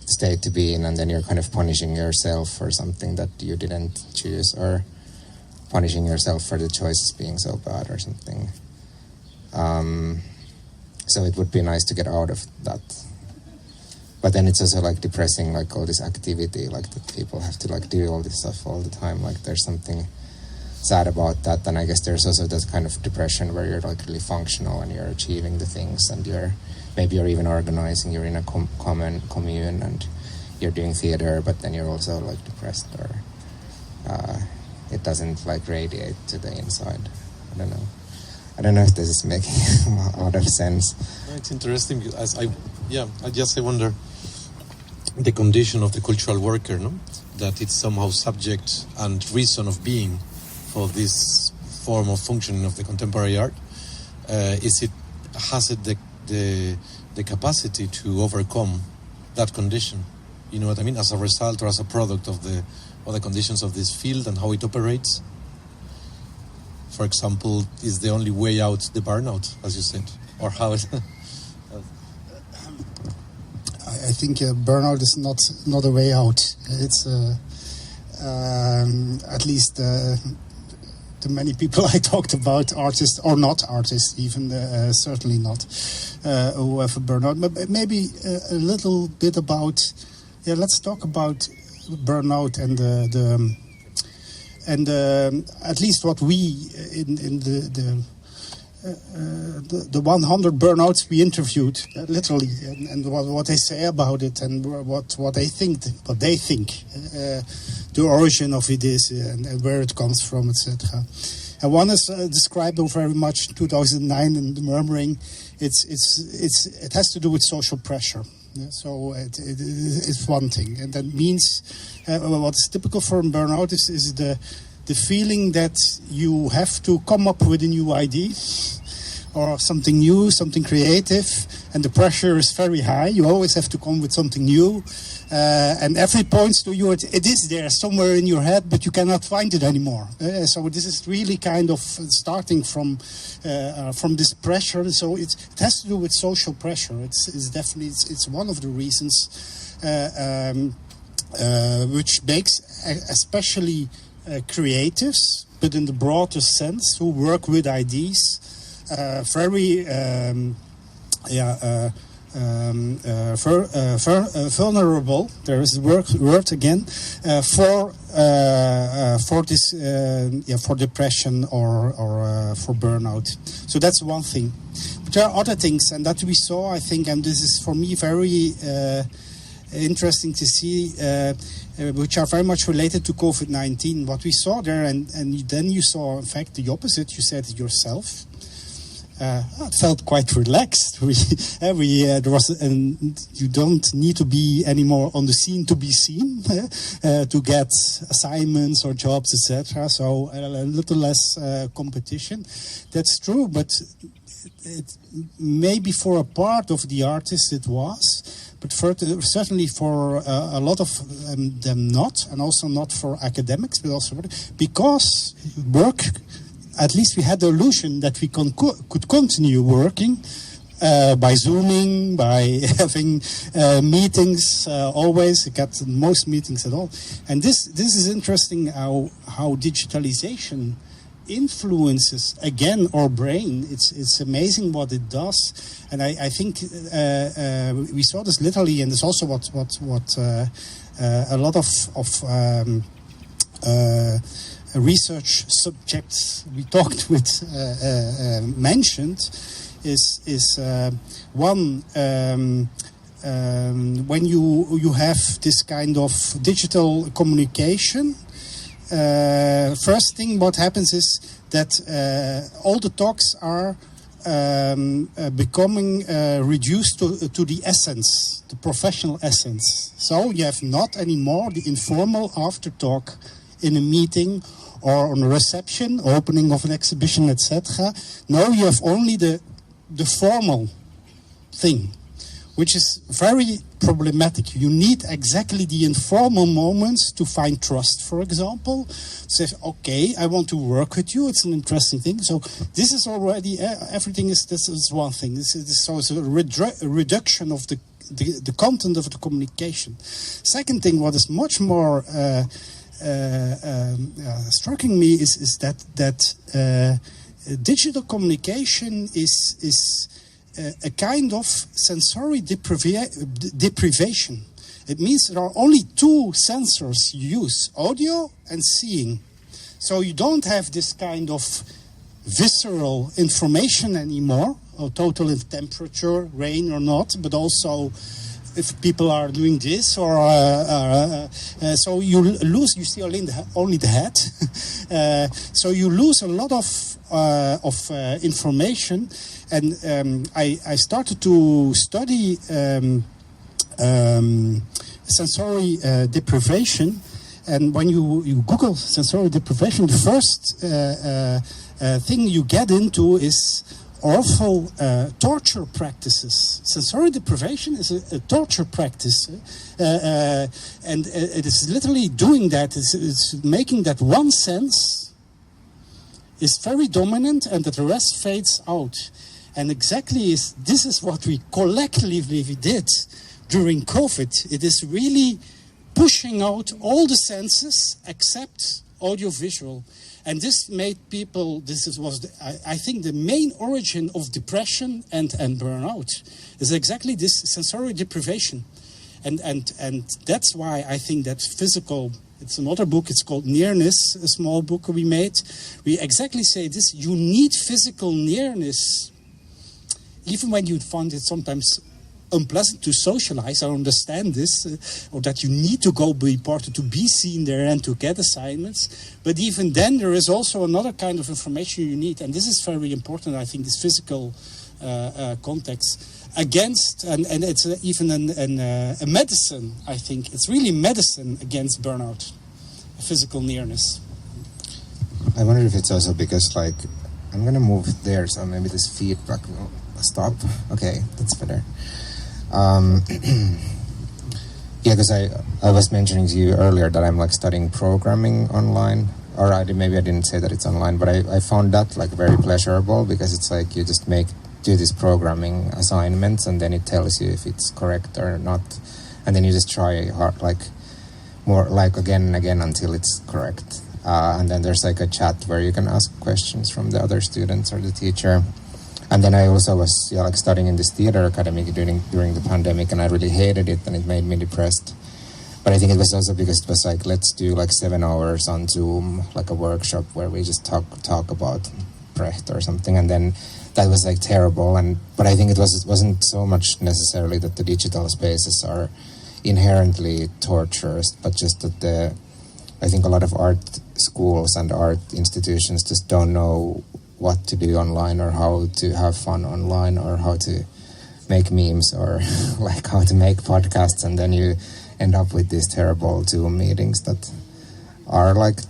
state to be in, and then you're kind of punishing yourself for something that you didn't choose, or punishing yourself for the choices being so bad or something. So it would be nice to get out of that. But then it's also like depressing, like all this activity, like that people have to like do all this stuff all the time. Like there's something sad about that. And I guess there's also that kind of depression where you're like really functional and you're achieving the things, and maybe you're even organizing, you're in a commune and you're doing theater, but then you're also like depressed, or it doesn't like radiate to the inside. I don't know if this is making a lot of sense. It's interesting because I wonder the condition of the cultural worker, no? That it's somehow subject and reason of being for this form of functioning of the contemporary art. Has it the capacity to overcome that condition? You know what I mean? As a result or as a product of the conditions of this field and how it operates. For example, is the only way out the burnout, as you said, or how is it? I think burnout is not a way out. It's at least the many people I talked about, artists or not artists, even certainly not, who have a burnout. But maybe a little bit about. Let's talk about burnout and at least what we in the 100 burnouts we interviewed, literally, and what they say about it, and what they think, the origin of it is, and where it comes from, etc. And one is described very much in 2009 in the Murmuring. It has to do with social pressure. Yeah, so it's one thing, and that means what's typical for burnout is the feeling that you have to come up with a new idea or something new, something creative, and the pressure is very high. You always have to come with something new, and every points to you, it is there somewhere in your head, but you cannot find it anymore. So this is really kind of starting from this pressure. So it has to do with social pressure. It's definitely it's one of the reasons which makes especially creatives, but in the broader sense, who work with ideas, very vulnerable. There is word again for this for depression or for burnout. So that's one thing. But there are other things, and that we saw, I think, and this is for me very interesting to see, which are very much related to COVID-19. What we saw there, and then you saw, in fact, the opposite. You said it yourself. It felt quite relaxed. There was, and you don't need to be anymore on the scene to be seen, to get assignments or jobs, etc. So a little less competition. That's true, but maybe for a part of the artists it was, but certainly for a lot of them not, and also not for academics, but also because work. At least we had the illusion that we could continue working by Zooming, by having meetings always. We got most meetings at all. And this is interesting how digitalization influences, again, our brain. It's amazing what it does. And I think we saw this literally, and it's also what a lot of research subjects we talked with mentioned is one when you have this kind of digital communication, first thing what happens is that all the talks are becoming reduced to the essence, the professional essence. So you have not anymore the informal after talk in a meeting or on a reception, opening of an exhibition, etc. Now you have only the formal thing, which is very problematic. You need exactly the informal moments to find trust, for example. Say, okay, I want to work with you. It's an interesting thing. So this is already, this is one thing. So it's a reduction of the content of the communication. Second thing, what is much more striking me is that digital communication is a kind of sensory deprivation. It means there are only two sensors you use, audio and seeing. So you don't have this kind of visceral information anymore, or total temperature, rain or not, but also if people are doing this, or so you lose. You see only the head, so you lose a lot of information. And I started to study sensory deprivation. And when you Google sensory deprivation, the first thing you get into is awful torture practices. Sensory deprivation is a torture practice, and it is literally doing that. It's making that one sense is very dominant and that the rest fades out. And exactly this is what we collectively did during COVID. It is really pushing out all the senses except audiovisual. And this made people, I think the main origin of depression and burnout is exactly this sensory deprivation. And that's why I think that physical, it's another book, it's called Nearness, a small book we made. We exactly say this, you need physical nearness, even when you find it sometimes unpleasant to socialize. I understand this, or that you need to go be part of, to be seen there and to get assignments. But even then, there is also another kind of information you need, and this is very important. I think this physical context against, and it's even a medicine. I think it's really medicine against burnout, physical nearness. I wonder if it's also because, like, I'm gonna move there, so maybe this feedback will stop. Okay, that's better. Yeah, because I was mentioning to you earlier that I'm like studying programming online, or maybe I didn't say that it's online, but I found that like very pleasurable, because it's like you just do these programming assignments and then it tells you if it's correct or not, and then you just try hard, like more like again and again until it's correct, and then there's like a chat where you can ask questions from the other students or the teacher. And then I also was like studying in this theater academy during the pandemic, and I really hated it, and it made me depressed. But I think it was also because it was like, let's do like 7 hours on Zoom, like a workshop where we just talk about Brecht or something, and then that was like terrible. But I think it wasn't so much necessarily that the digital spaces are inherently torturous, but just that I think a lot of art schools and art institutions just don't know what to do online, or how to have fun online, or how to make memes, or like how to make podcasts, and then you end up with these terrible Zoom meetings that are like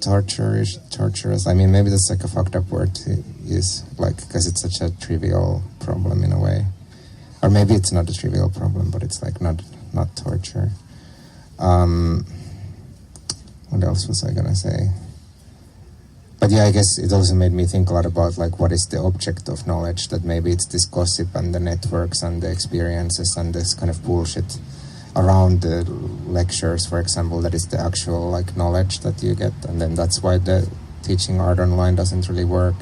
torturous. I mean, maybe that's like a fucked up word to use, like, because it's such a trivial problem in a way. Or maybe it's not a trivial problem, but it's like not torture. What else was I gonna say? But yeah, I guess it also made me think a lot about like what is the object of knowledge, that maybe it's this gossip and the networks and the experiences and this kind of bullshit around the lectures, for example, that is the actual like knowledge that you get. And then that's why the teaching art online doesn't really work,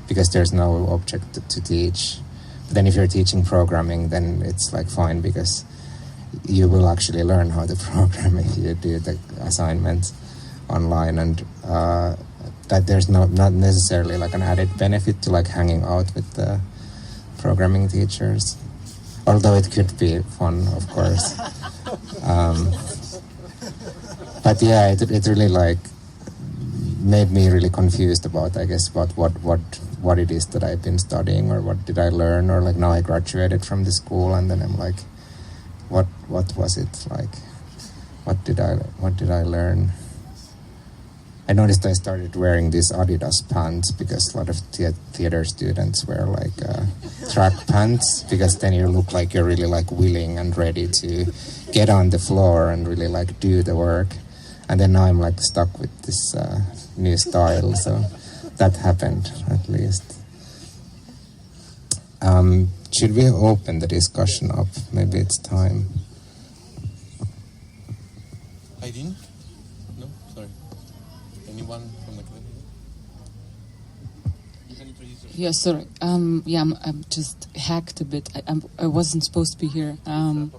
because there's no object to teach. But then if you're teaching programming, then it's like fine, because you will actually learn how to program if you do the assignments online, and that there's not necessarily like an added benefit to like hanging out with the programming teachers, although it could be fun, of course. But yeah, it really like made me really confused about, I guess, what it is that I've been studying, or what did I learn, or like now I graduated from the school, and then I'm like, what was it like? What did I learn? I noticed I started wearing these Adidas pants, because a lot of theater students wear like track pants, because then you look like you're really like willing and ready to get on the floor and really like do the work. And then now I'm like stuck with this new style, so that happened at least. Should we open the discussion up? Maybe it's time. Irene? No? Sorry. Anyone from the community? You can introduce yourself. Yeah, sorry. I'm just hacked a bit. I wasn't supposed to be here. My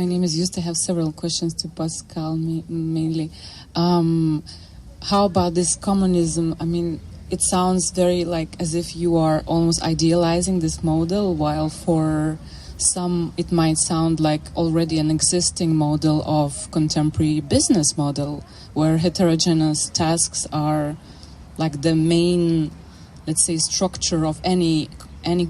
name is Used. I have several questions to Pascal mainly. How about this communism? I mean, it sounds very like as if you are almost idealizing this model, while for some it might sound like already an existing model of contemporary business model, where heterogeneous tasks are like the main, let's say, structure of any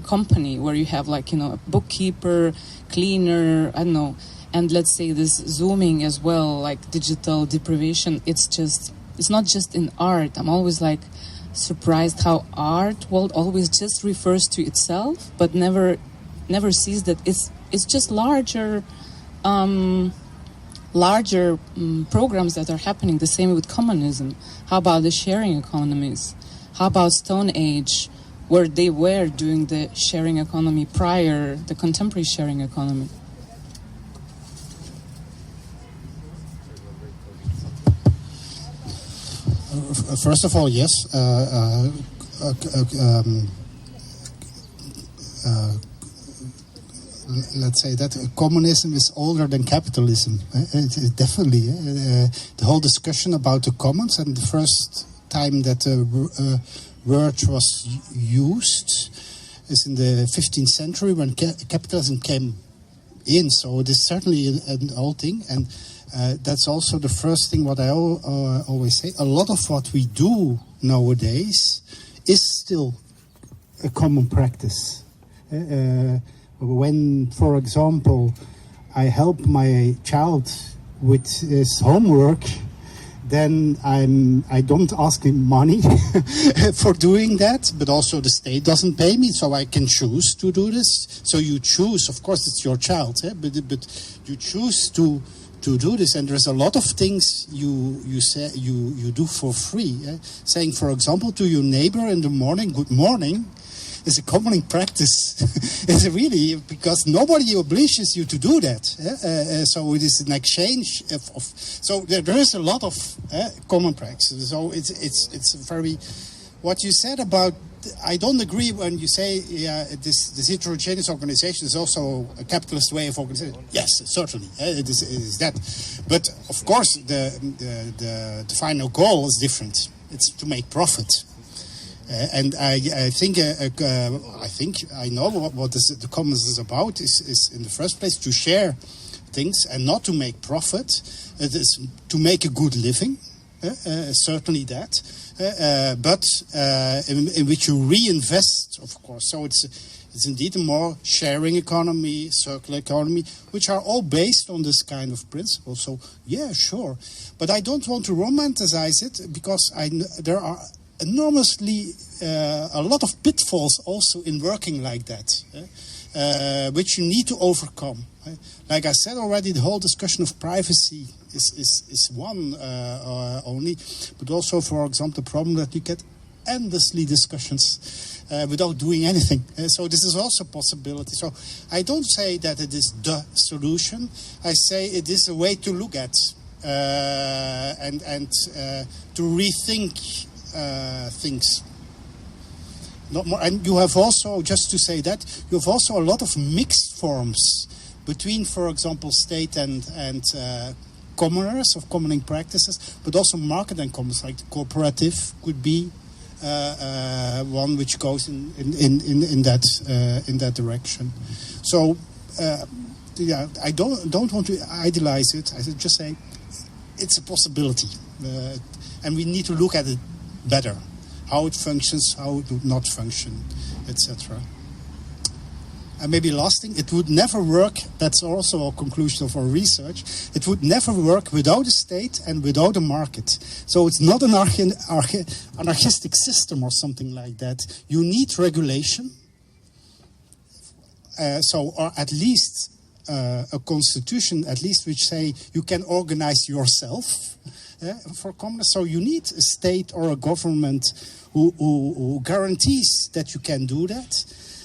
company, where you have like, a bookkeeper, cleaner, I don't know, and let's say this zooming as well, like digital deprivation. It's not just in art. I'm always like surprised how art world always just refers to itself, but never sees that it's just larger programs that are happening. The same with communism. How about the sharing economies? How about Stone Age, where they were doing the sharing economy prior the contemporary sharing economy? First of all, yes. Let's say that communism is older than capitalism. Definitely. The whole discussion about the commons, and the first time that word was used is in the 15th century, when capitalism came in. So it is certainly an old thing, and that's also the first thing what I always say. A lot of what we do nowadays is still a common practice. When, for example, I help my child with his homework, then I don't ask him money for doing that, but also the state doesn't pay me, so I can choose to do this. So you choose, of course, it's your child, but you choose to do this, and there's a lot of things you say you do for free. Saying, for example, to your neighbor in the morning, "Good morning," is a common practice. It's really, because nobody obliges you to do that. So it is an exchange of so there is a lot of common practices. So it's very what you said about, I don't agree when you say this heterogeneous organization is also a capitalist way of organization. Yes, certainly, it is that. But of course, the final goal is different. It's to make profit. And I think I know what the Commons is about. Is in the first place to share things and not to make profit. It is to make a good living. Certainly that. But in which you reinvest, of course. So it's indeed a more sharing economy, circular economy, which are all based on this kind of principle. So yeah, sure. But I don't want to romanticize it because there are enormously a lot of pitfalls also in working like that, which you need to overcome. Like I said already, the whole discussion of privacy is one only, but also, for example, the problem that you get endlessly discussions without doing anything. So this is also a possibility. So I don't say that it is the solution. I say it is a way to look at and to rethink things. Not more. And you have also, just to say that, you have also a lot of mixed forms between, for example, state and commoners of commoning practices, but also market and commons, like the cooperative could be one which goes in that direction. So yeah, I don't want to idealize it. I just say it's a possibility, and we need to look at it better, how it functions, how it would not function, etc. And maybe last thing, it would never work, that's also a conclusion of our research, it would never work without a state and without a market. So it's not an anarchistic system or something like that. You need regulation. Or at least a constitution, at least which say you can organize yourself for commoners. So you need a state or a government who guarantees that you can do that.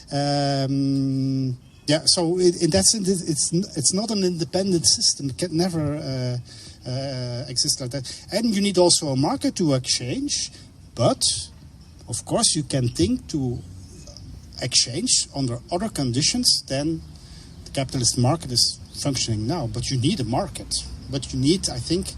Yeah, so in that sense, it's not an independent system. It can never exist like that. And you need also a market to exchange, but of course you can think to exchange under other conditions than the capitalist market is functioning now. But you need a market. But you need, I think,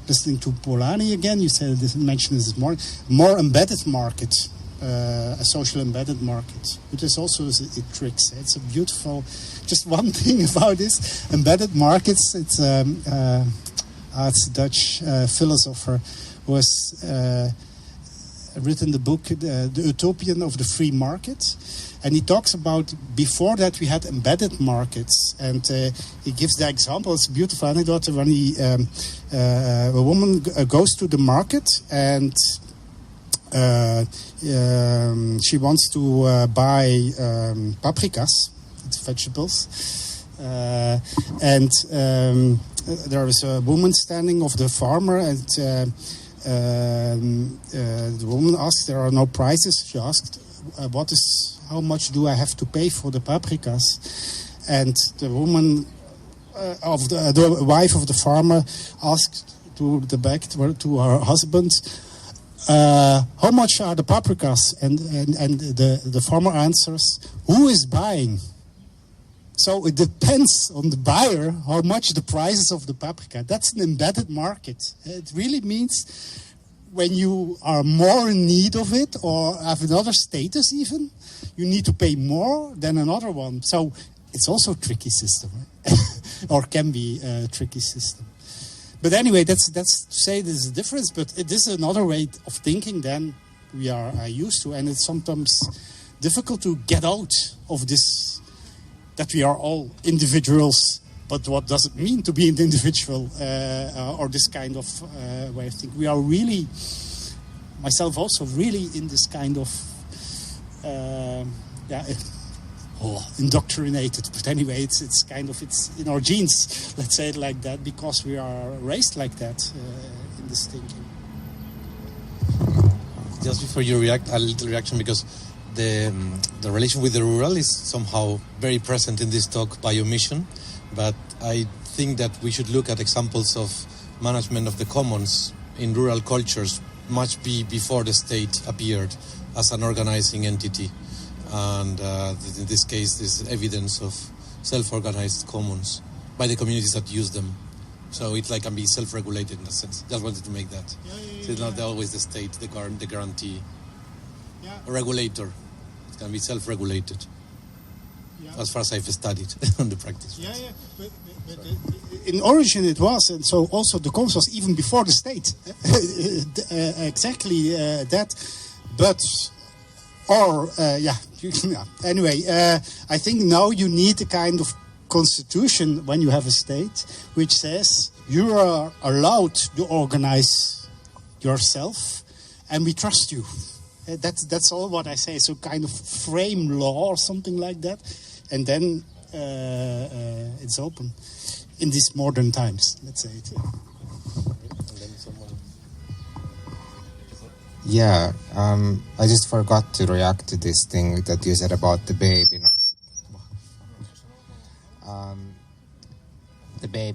listening to Polanyi again, you said this, mentioned this morning, more embedded market. A social embedded market, which is also it tricks. It's a beautiful. Just one thing about this embedded markets. It's a Dutch philosopher who has written the book The Utopian of the Free Market, and he talks about before that we had embedded markets, and he gives the example. It's a beautiful anecdote when a woman goes to the market and. She wants to buy paprikas, it's vegetables, and there is a woman standing of the farmer, and the woman asked, there are no prices. She asked, how much do I have to pay for the paprikas? And the woman, the wife of the farmer, asked to her husband, how much are the paprikas? And the farmer answers, who is buying? So it depends on the buyer how much the prices of the paprika. That's an embedded market. It really means when you are more in need of it or have another status even, you need to pay more than another one. So it's also a tricky system, right? Or can be a tricky system. But anyway, that's to say there's a difference, but it is another way of thinking than we are used to. And it's sometimes difficult to get out of this, that we are all individuals, but what does it mean to be an individual or this kind of way of thinking? We are really, myself also, really in this kind of, indoctrinated. But anyway, it's kind of, it's in our genes, let's say it like that, because we are raised like that in this thinking. Just before you react, a little reaction, because the relation with the rural is somehow very present in this talk by omission, but I think that we should look at examples of management of the commons in rural cultures before the state appeared as an organizing entity. And in this case, there's evidence of self-organized commons by the communities that use them. So it can be self-regulated in that sense. Just wanted to make that. So it's not always the state, the guarantee, a regulator. It can be self-regulated. As far as I've studied on the practice. But in origin it was, and so also the commons was even before the state. Exactly that. But, anyway, I think now you need a kind of constitution when you have a state which says you are allowed to organize yourself and we trust you. That's all what I say. So kind of frame law or something like that. And then it's open in these modern times, let's say it. Yeah, I just forgot to react to this thing that you said about the baby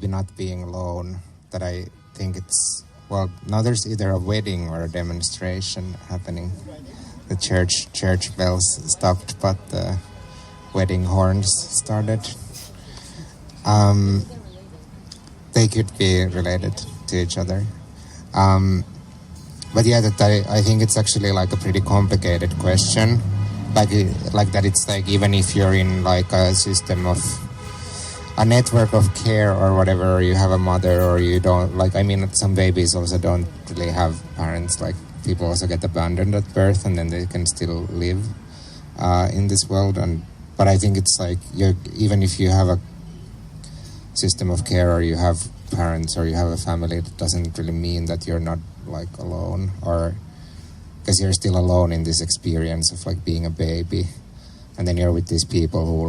not being alone. That I think it's, well, now there's either a wedding or a demonstration happening. The church bells stopped, but the wedding horns started. They could be related to each other. But yeah, I think it's actually a pretty complicated question. Like that it's even if you're in a system of a network of care or whatever, or you have a mother or you don't, some babies also don't really have parents. People also get abandoned at birth and then they can still live in this world. But I think it's even if you have a system of care or you have parents or you have a family, it doesn't really mean that you're not alone, or because you're still alone in this experience of being a baby, and then you're with these people who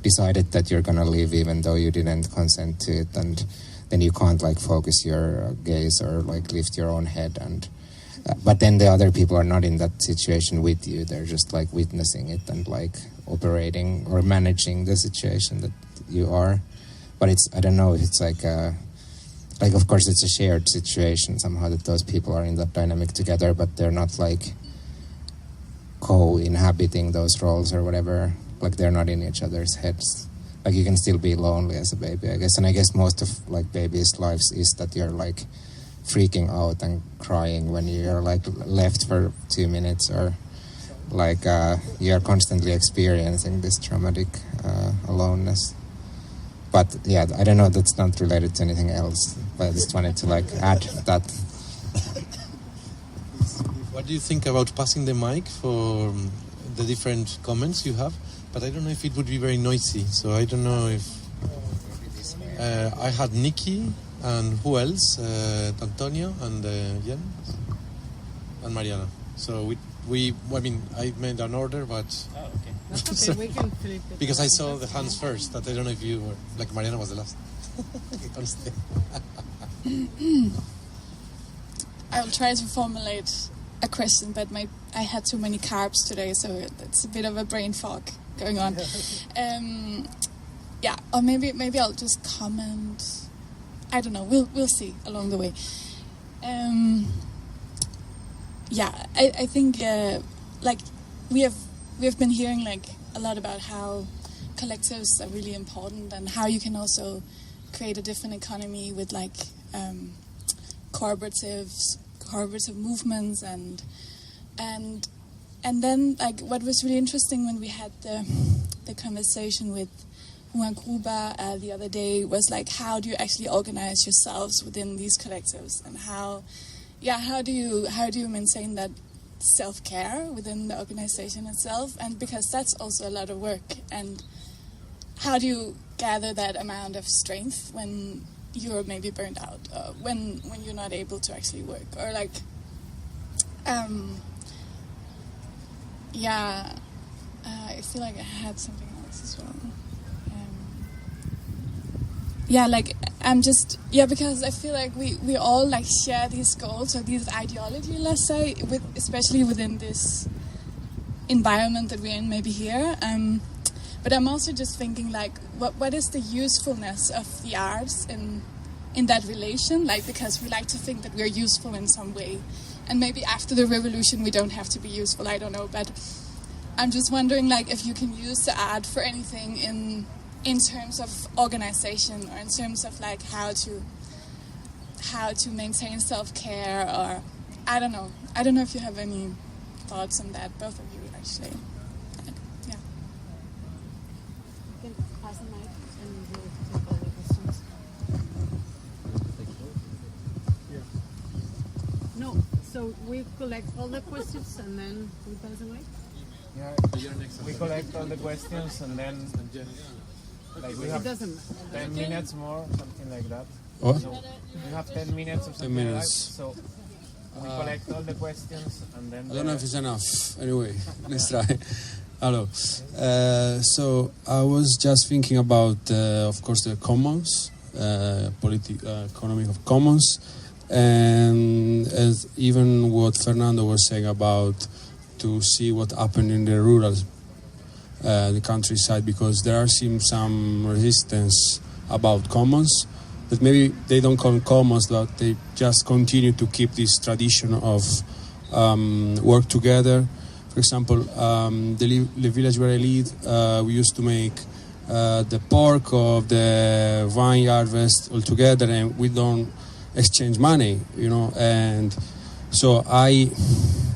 decided that you're gonna live even though you didn't consent to it, and then you can't focus your gaze or lift your own head, and but then the other people are not in that situation with you. They're just witnessing it and operating or managing the situation that you are. But I don't know if it's of course it's a shared situation somehow that those people are in that dynamic together, but they're not co-inhabiting those roles or whatever. They're not in each other's heads. You can still be lonely as a baby, I guess. And I guess most of babies' lives is that you're freaking out and crying when you're left for 2 minutes, or you're constantly experiencing this traumatic aloneness. But yeah, I don't know, that's not related to anything else, but I just wanted to add that. What do you think about passing the mic for the different comments you have? But I don't know if it would be very noisy, so I don't know if... I had Nikki, and who else? Antonio, and Jen, and Mariana. So I made an order, but... Oh, okay. That's okay, we can flip it. Because I saw the hands first, that I don't know if you were... Mariana was the last. Honestly. I'll try to formulate a question, but I had too many carbs today, so it's a bit of a brain fog going on. Or maybe I'll just comment. I don't know. We'll see along the way. I think we have been hearing a lot about how collectives are really important and how you can also create a different economy with collaborative movements and then what was really interesting when we had the conversation with Juan Gruber the other day was how do you actually organize yourselves within these collectives, and how do you maintain that self-care within the organization itself, and because that's also a lot of work, and how do you gather that amount of strength when you're maybe burned out, when you're not able to actually work, or I feel like I had something else as well. Because I feel like we all share these goals or these ideology, let's say, especially within this environment that we're in, maybe here. But I'm also just thinking what is the usefulness of the arts in in that relation, like because we like to think that we're useful in some way. And maybe after the revolution we don't have to be useful, I don't know, but I'm just wondering like if you can use the art for anything in terms of organization, or in terms of like how to maintain self-care, or I don't know if you have any thoughts on that, both of you actually. Yeah. You can pass the mic and we'll take all the questions. No, so we collect all the questions and then we pass the mic? Yeah, we collect all the questions and then like we have 10 minutes more, something like that. What? So we have 10 minutes or something 10 like that. minutes. So we collect all the questions and then... I don't know if it's enough. Anyway, let's try. Hello. So I was just thinking about, of course, the commons, economy of commons, and as even what Fernando was saying about to see what happened in the rural, the countryside, because there are some resistance about commons, that maybe they don't call commons, but they just continue to keep this tradition of work together. For example, the village where I live, we used to make the pork of the vine harvest all together, and we don't exchange money, and so I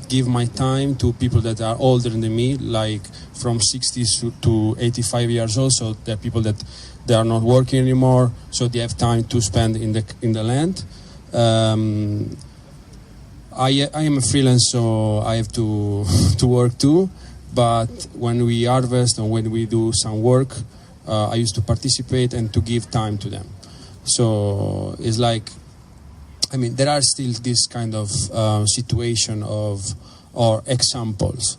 give my time to people that are older than me, like from 60 to 85 years old. So there are people that they are not working anymore, so they have time to spend in the land. I am a freelance, so I have to work too. But when we harvest and when we do some work, I used to participate and to give time to them. So it's like, there are still this kind of situation or examples.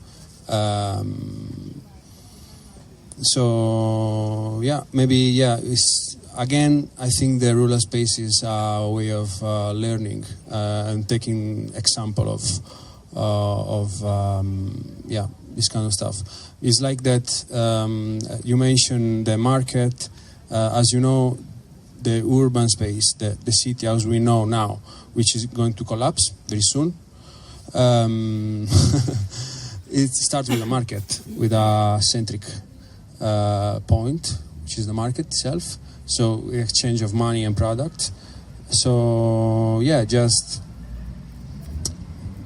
So it's, again, I think the rural space is a way of learning and taking example of this kind of stuff. It's like that. You mentioned the market, as you know. The urban space, the city as we know now, which is going to collapse very soon. It starts with a market, with a centric point, which is the market itself. So exchange of money and product. So just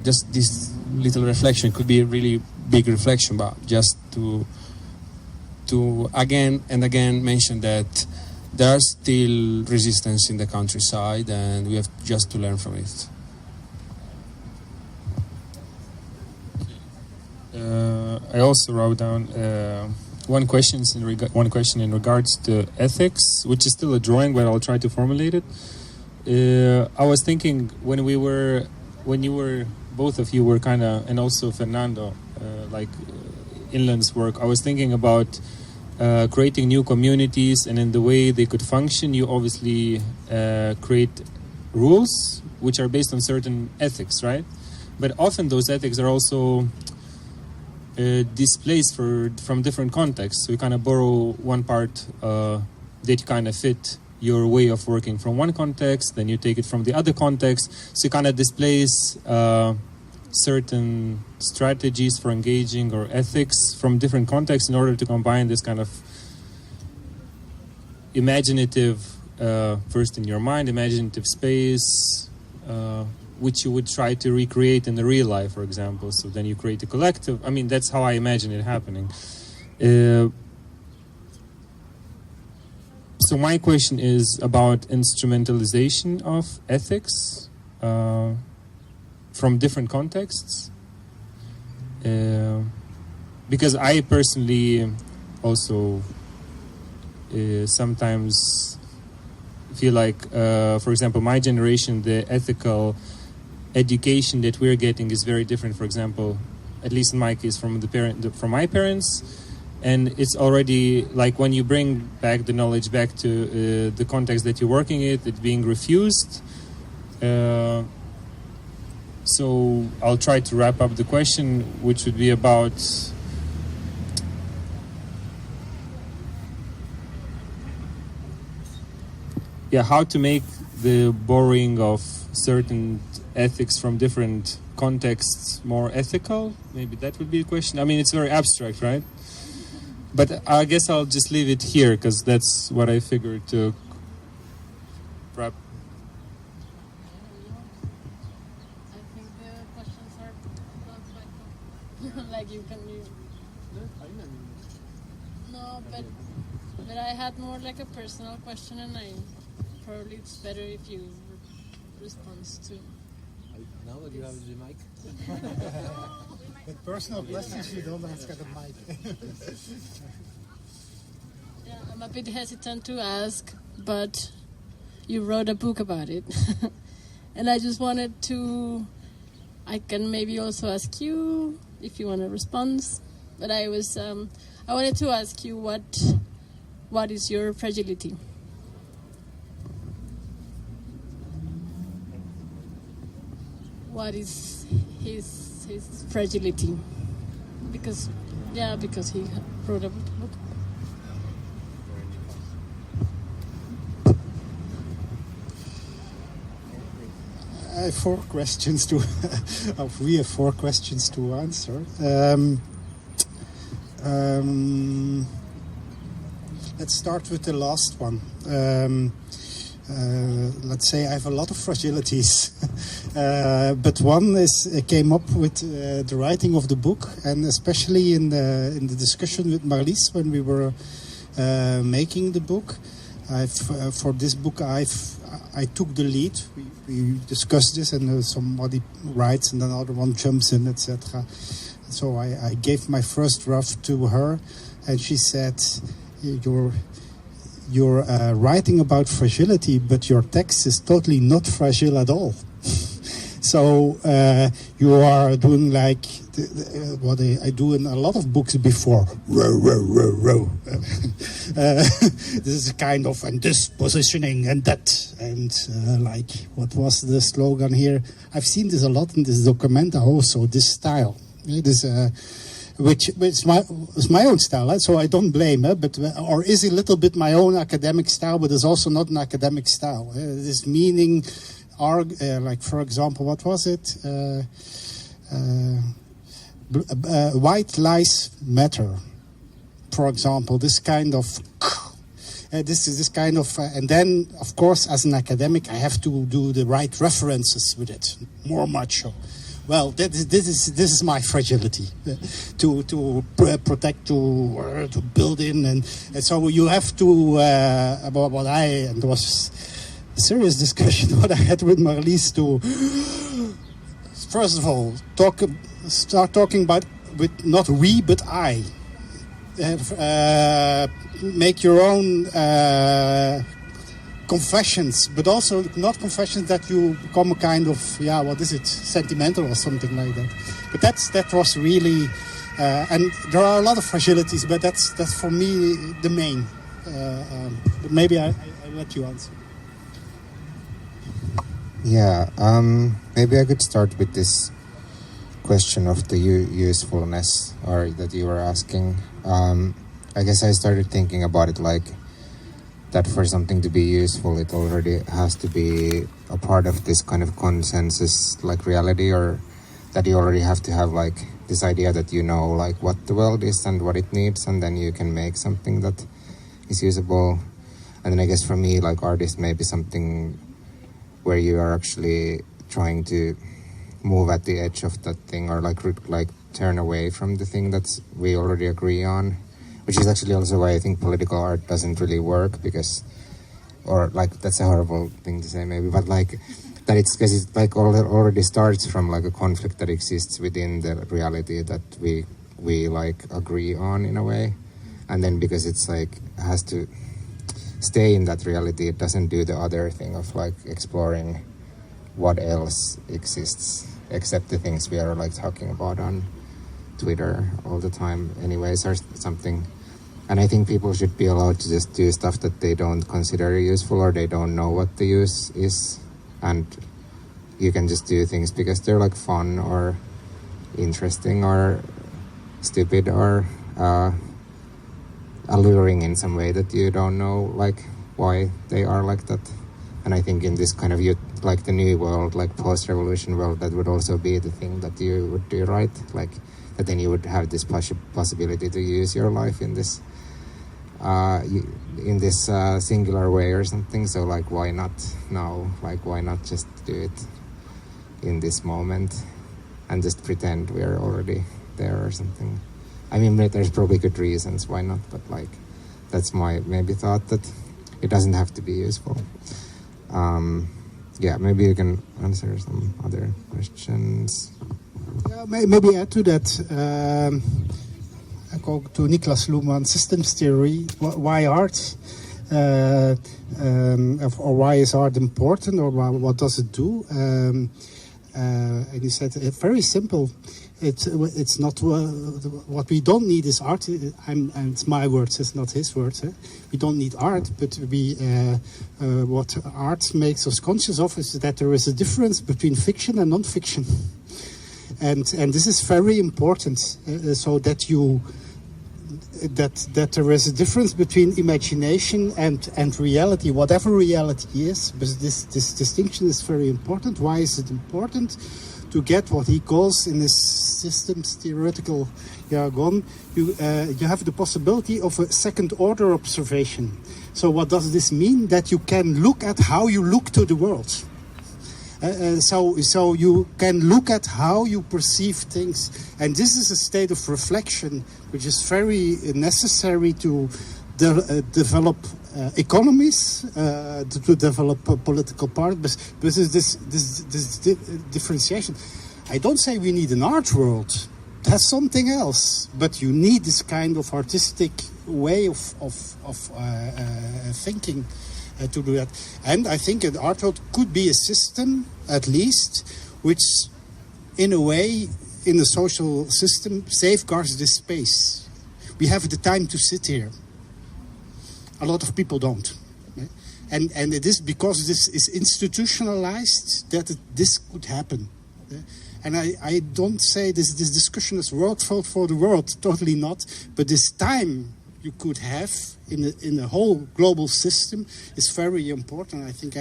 this little reflection could be a really big reflection, but just to again and again mention that there are still resistance in the countryside, and we have just to learn from it. I also wrote down one question in regards to ethics, which is still a drawing, but I'll try to formulate it. I was thinking when you were both of you were kind of, and also Fernando, Inland's work. I was thinking about creating new communities, and in the way they could function, you obviously create rules which are based on certain ethics, right? But often those ethics are also displaced from different contexts. So you kind of borrow one part that kind of fit your way of working from one context, then you take it from the other context. So you kind of displace certain strategies for engaging or ethics from different contexts in order to combine this kind of imaginative, first in your mind, imaginative space, which you would try to recreate in the real life, for example. So then you create a collective. That's how I imagine it happening. So my question is about instrumentalization of ethics from different contexts. Because I personally also sometimes feel like, for example, my generation, the ethical education that we're getting is very different, for example, at least in my case, from my parents. And it's already like when you bring back the knowledge back to the context that you're working in, it's being refused. So I'll try to wrap up the question, which would be about how to make the borrowing of certain ethics from different contexts more ethical? Maybe that would be a question. I mean, it's very abstract, right? But I guess I'll just leave it here because that's what I figured to wrap. I think the questions are not like you can use. No, but I had more like a personal question, and probably it's better if you respond to. Now that you have the mic. With personal questions, you don't ask at the mic. Yeah, I'm a bit hesitant to ask, but you wrote a book about it. And I just wanted to, I can maybe also ask you if you want a response. But I wanted to ask you what is your fragility? What is his fragility? Because he wrote a book. I have 4 questions to. We have 4 questions to answer. Let's start with the last one. Let's say I have a lot of fragilities, but one came up with the writing of the book, and especially in the discussion with Marlies when we were making the book. For this book, I took the lead. We discussed this, and somebody writes, and another one jumps in, etc. So I gave my first draft to her, and she said, You're writing about fragility, but your text is totally not fragile at all. So you are doing like what I do in a lot of books before. Row. This is a kind of, and this positioning and that. And like, what was the slogan here? I've seen this a lot in this documenta also, this style. This which is my own style, so I don't blame, but or is a little bit my own academic style, but it's also not an academic style. This meaning, like for example, what was it? White lies matter. For example, this kind of. This kind of, and then of course, as an academic, I have to do the right references with it, more macho. Well, this is my fragility, to protect, to build in, and so you have to about what and there was serious discussion what I had with Marlies to first of all start talking about with not we but I. Make your own confessions, but also not confessions that you become a kind of what is it, sentimental or something like that. But that was really, and there are a lot of fragilities, but that's for me the main. But maybe I let you answer. Yeah, maybe I could start with this question of the usefulness, or that you were asking. I guess I started thinking about it like that for something to be useful, it already has to be a part of this kind of consensus, like reality, or that you already have to have like this idea that you know like what the world is and what it needs, and then you can make something that is usable. And then I guess for me, like artist may be something where you are actually trying to move at the edge of that thing, or like turn away from the thing that we already agree on, which is actually also why I think political art doesn't really work, because, or like that's a horrible thing to say maybe, but like that it's because it like already starts from like a conflict that exists within the reality that we like agree on in a way, and then because it's like has to stay in that reality, it doesn't do the other thing of like exploring what else exists except the things we are like talking about on Twitter all the time anyways, or something. And I think people should be allowed to just do stuff that they don't consider useful, or they don't know what the use is, and you can just do things because they're like fun or interesting or stupid or alluring in some way that you don't know like why they are like that. And I think in this kind of like the new world, like post-revolution world, that would also be the thing that you would do, right? Like that then you would have this possibility to use your life in this singular way or something. So like, why not now? Like, why not just do it in this moment and just pretend we're already there or something? I mean, there's probably good reasons why not, but like, that's my maybe thought, that it doesn't have to be useful. Yeah, maybe you can answer some other questions. Yeah, maybe add to that. I go to Niklas Luhmann, systems theory. Why art? Or why is art important? Or what does it do? And he said, very simple. It's not what we don't need is art. It's my words, it's not his words. We don't need art, but what art makes us conscious of is that there is a difference between fiction and non-fiction, and this is very important. So that that there is a difference between imagination and reality, whatever reality is. But this distinction is very important. Why is it important? To get what he calls in his systems theoretical jargon, you have the possibility of a second-order observation. So what does this mean? That you can look at how you look to the world. So you can look at how you perceive things. And this is a state of reflection which is very necessary to develop economies, to develop political parties. But this differentiation. I don't say we need an art world. That's something else. But you need this kind of artistic way of thinking to do that. And I think an art world could be a system, at least, which, in a way, in the social system, safeguards this space. We have the time to sit here. A lot of people don't. And it is because this is institutionalized that this could happen. And I don't say this discussion is world for the world, totally not. But this time you could have in a whole global system is very important. I think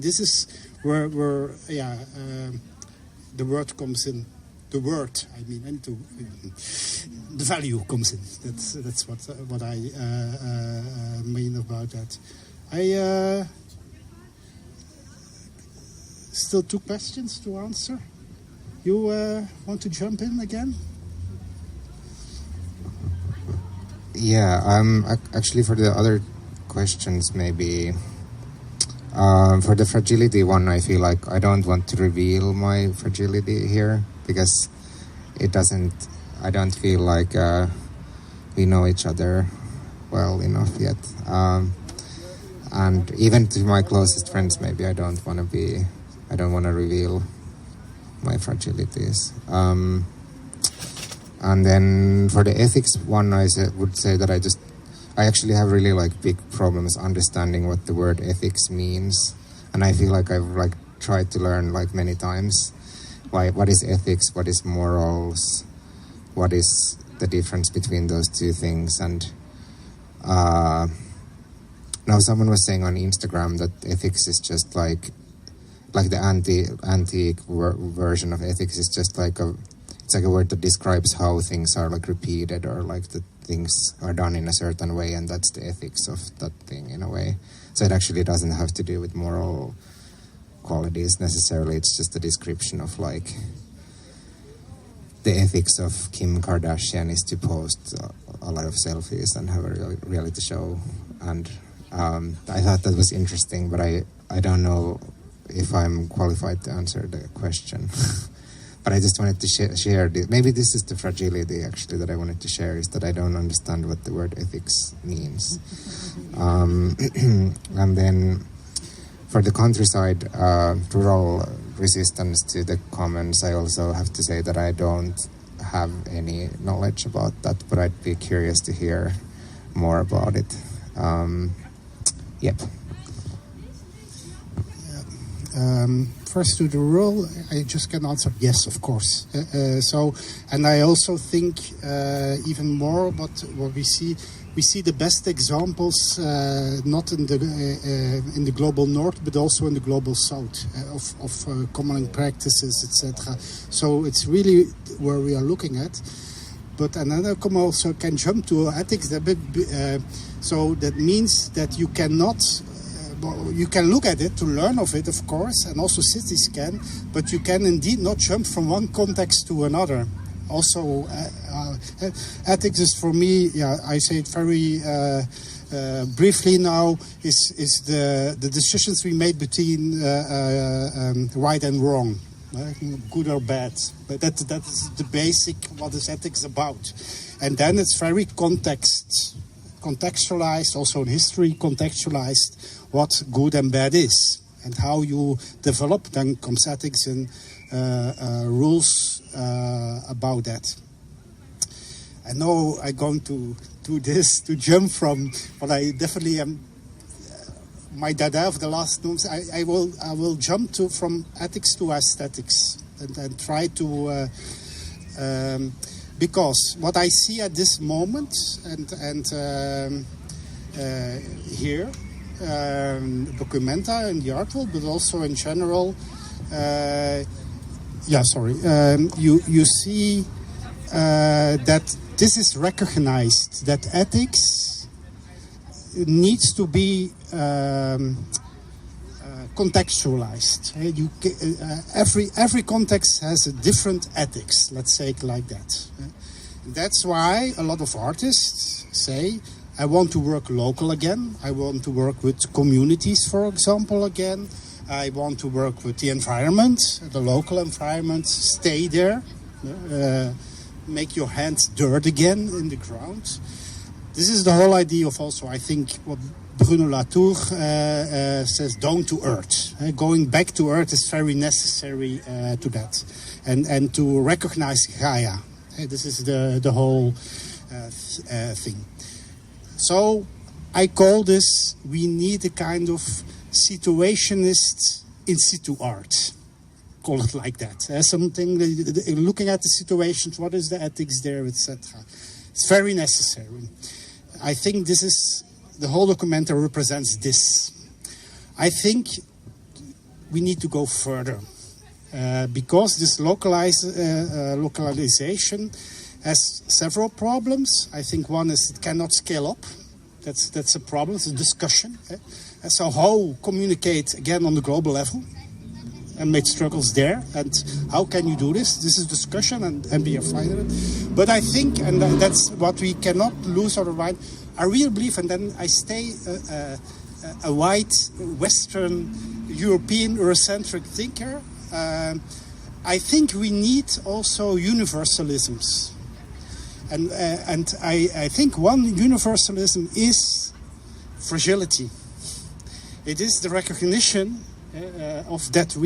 this is where the word comes in. The word, I mean, and the value comes in. That's what I mean about that. I still 2 questions to answer. You want to jump in again? Yeah, actually for the other questions, maybe for the fragility one, I feel like I don't want to reveal my fragility here, because I don't feel like we know each other well enough yet. And even to my closest friends, maybe I don't want to reveal my fragilities. And then for the ethics one, I would say that I actually have really like big problems understanding what the word ethics means. And I feel like I've like tried to learn like many times what is ethics, what is morals, what is the difference between those two things. And now someone was saying on Instagram that ethics is just like the antique version of ethics is just like it's like a word that describes how things are like repeated, or like that things are done in a certain way, and that's the ethics of that thing in a way. So it actually doesn't have to do with moral qualities necessarily. It's just a description of like the ethics of Kim Kardashian is to post a lot of selfies and have a reality show. And I thought that was interesting, but I don't know if I'm qualified to answer the question. But I just wanted to share maybe this is the fragility actually that I wanted to share, is that I don't understand what the word ethics means. And then for the countryside, rural resistance to the commons, I also have to say that I don't have any knowledge about that, but I'd be curious to hear more about it. Yep. First to the rural, I just can answer yes, of course. And I also think even more what we see we see the best examples not in the global north, but also in the global south of common practices, etc. So it's really where we are looking at. But another also can jump to ethics. So that means that you cannot. You can look at it to learn of it, of course, and also cities can, but you can indeed not jump from one context to another. Also, ethics is for me, I say it very briefly now, is the decisions we made between right and wrong, good or bad. But that is the basic, what is ethics about. And then it's very contextualized, also in history, contextualized, what good and bad is, and how you develop. Then comes ethics and rules about that. I know I'm going to do this, to jump from what I definitely am, my dada of the last months. I will jump from ethics to aesthetics and try to, because what I see at this moment and here, documenta in the art world, but also in general. You see that this is recognized, that ethics needs to be contextualized. Every context has a different ethics, let's say it like that. That's why a lot of artists say, I want to work local again. I want to work with communities, for example, again. I want to work with the environment, the local environment. Stay there. Make your hands dirt again in the ground. This is the whole idea of also, I think, what Bruno Latour says, down to earth. Going back to earth is very necessary to that. And to recognize Gaia. This is the whole thing. So I call this, we need a kind of situationist in situ art. Call it like that. Something, looking at the situations, what is the ethics there, etc. It's very necessary. I think this is, the whole documenta represents this. I think we need to go further. Because this localization has several problems. I think one is it cannot scale up. That's a problem. It's a discussion. And so how communicate again on the global level and make struggles there? And how can you do this? This is discussion and be a fighter. But I think, and that's what we cannot lose our mind, I really believe, and then I stay a white, Western, European, Eurocentric thinker. I think we need also universalisms. And I think one universalism is fragility. It is the recognition of that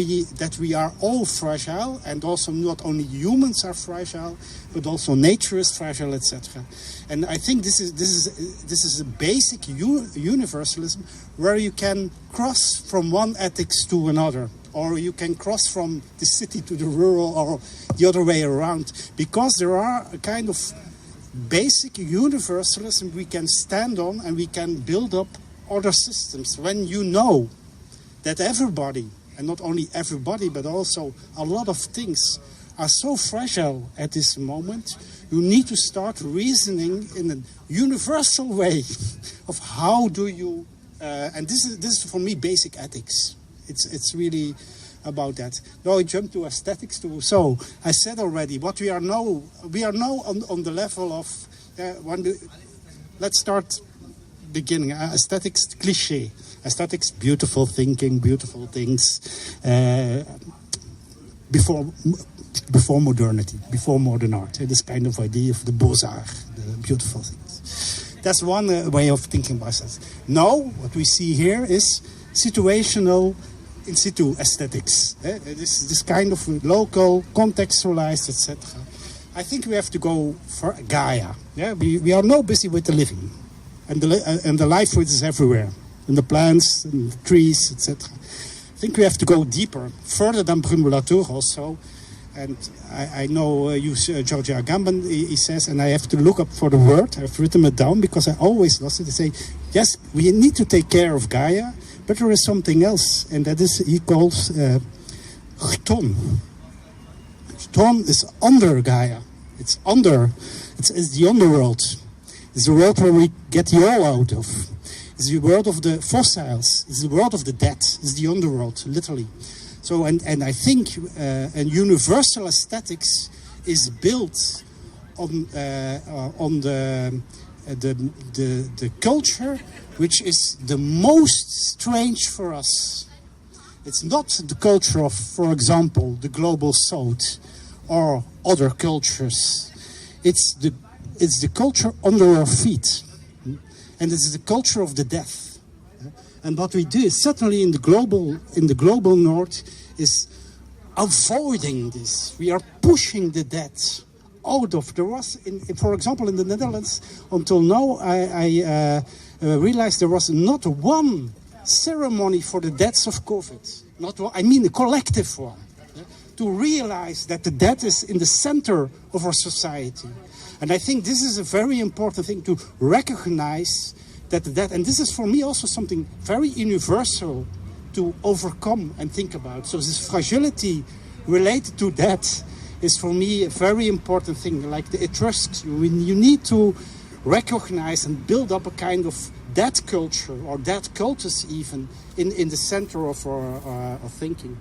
we are all fragile, and also not only humans are fragile, but also nature is fragile, etc. And I think this is a basic universalism where you can cross from one ethics to another, or you can cross from the city to the rural, or the other way around, because there are a kind of basic universalism we can stand on, and we can build up other systems. When you know that everybody, and not only everybody, but also a lot of things are so fragile at this moment, you need to start reasoning in a universal way of how do you, and this is for me basic ethics. It's really about that. Now I jump to aesthetics too. So I said already, what we are now on the level of, let's start beginning. Aesthetics, cliché. Aesthetics, beautiful thinking, beautiful things. Before modernity, before modern art. This kind of idea of the beaux-arts, the beautiful things. That's one way of thinking about it. Now, what we see here is situational in situ aesthetics. This kind of local, contextualized, etc. I think we have to go for Gaia. Yeah, we are now busy with the living, and the life which is everywhere, in the plants, and the trees, etc. I think we have to go deeper, further than Bruno Latour also, and I know use George Agamben, he says, and I have to look up for the word. I've written it down because I always lost it. They say, yes, we need to take care of Gaia, but there is something else, and that is, he calls Chthon. Chthon is under Gaia. It's under. It's the underworld. It's the world where we get the all out of. It's the world of the fossils. It's the world of the dead. It's the underworld, literally. So, and I think and universal aesthetics is built on the culture which is the most strange for us. It's not the culture of, for example, the global south or other cultures. It's the culture under our feet, and it's the culture of the death. And what we do is certainly in the global north is avoiding this. We are pushing the dead out of. There was, for example, in the Netherlands, until now, I realized there was not one ceremony for the deaths of COVID. Not one, I mean a collective one. To realize that the dead is in the center of our society. And I think this is a very important thing, to recognize that the dead, and this is for me also something very universal to overcome and think about. So this fragility related to that is for me a very important thing. Like the Etruscs, you need to recognize and build up a kind of dead culture, or dead cultus even, in the center of our thinking.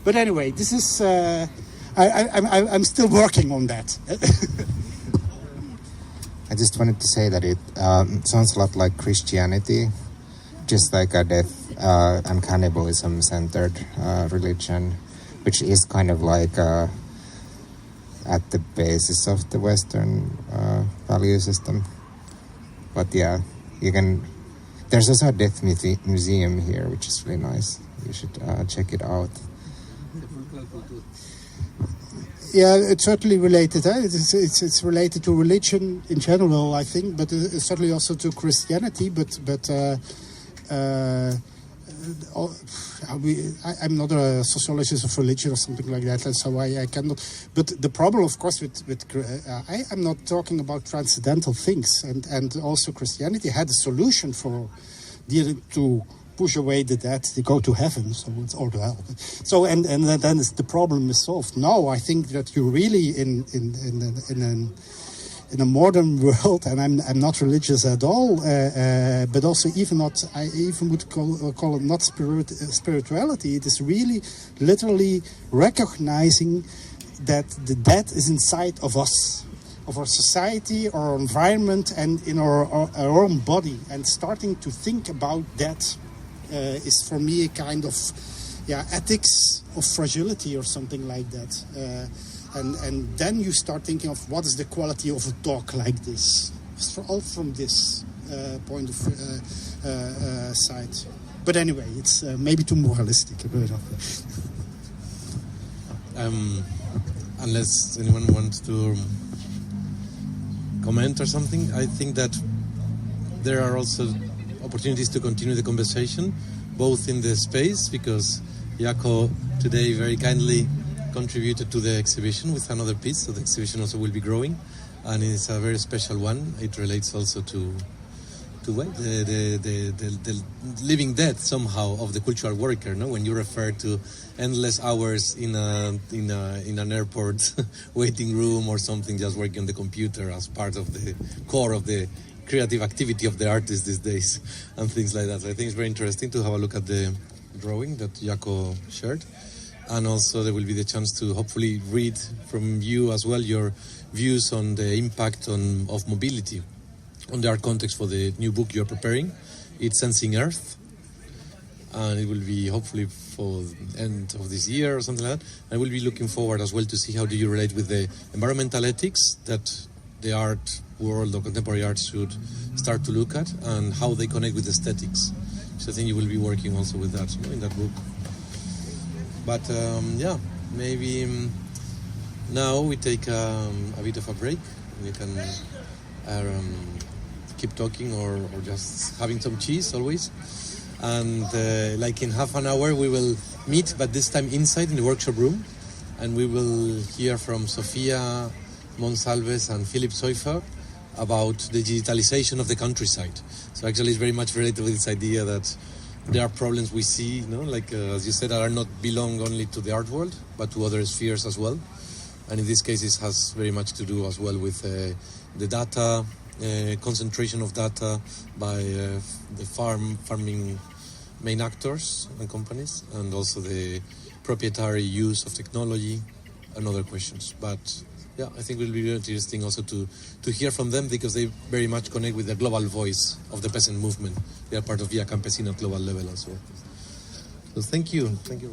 But anyway, this is, I'm still working on that. I just wanted to say that it sounds a lot like Christianity, just like a death and cannibalism centered religion, which is kind of like at the basis of the Western value system. But yeah, there's also a death museum here, which is really nice. You should check it out. Yeah, it's certainly related. It's related to religion in general, I think, but it's certainly also to Christianity. I'm not a sociologist of religion or something like that, so I cannot. But the problem, of course, I'm not talking about transcendental things, and also Christianity had a solution for dealing to push away the dead, they go to heaven, so it's all to hell. So and then the problem is solved. Now I think that you're really in a modern world, and I'm not religious at all, but also even not. I even would call it not spirituality. It is really literally recognizing that the dead is inside of us, of our society, our environment, and in our own body, and starting to think about that. Is for me a kind of ethics of fragility or something like that, and then you start thinking of what is the quality of a talk like this, all from this point of side. But anyway, it's maybe too moralistic. Unless anyone wants to comment or something, I think that there are also opportunities to continue the conversation, both in the space, because Jaakko today very kindly contributed to the exhibition with another piece, so the exhibition also will be growing, and it's a very special one. It relates also to the living death somehow of the cultural worker. No, when you refer to endless hours in an airport waiting room or something, just working on the computer as part of the core of the creative activity of the artist these days, and things like that. So I think it's very interesting to have a look at the drawing that Jaakko shared, and also there will be the chance to hopefully read from you as well your views on the impact of mobility on the art context for the new book you're preparing. It's Sensing Earth, and it will be hopefully for the end of this year or something like that. I will be looking forward as well to see how do you relate with the environmental ethics that the art world or contemporary art should start to look at, and how they connect with aesthetics. So I think you will be working also with that in that book. But maybe now we take a bit of a break. We can keep talking or just having some cheese always. And like in half an hour we will meet, but this time inside in the workshop room. and we will hear from Sofia Monsalves and Philip Seufer about the digitalization of the countryside. So actually it's very much related with this idea that there are problems we see, like as you said, that are not belong only to the art world, but to other spheres as well. And in this case, it has very much to do as well with the data, concentration of data by the farming main actors and companies, and also the proprietary use of technology and other questions. But yeah, I think it will be really interesting also to hear from them, because they very much connect with the global voice of the peasant movement. They are part of Via Campesina at global level as well. So thank you. Thank you.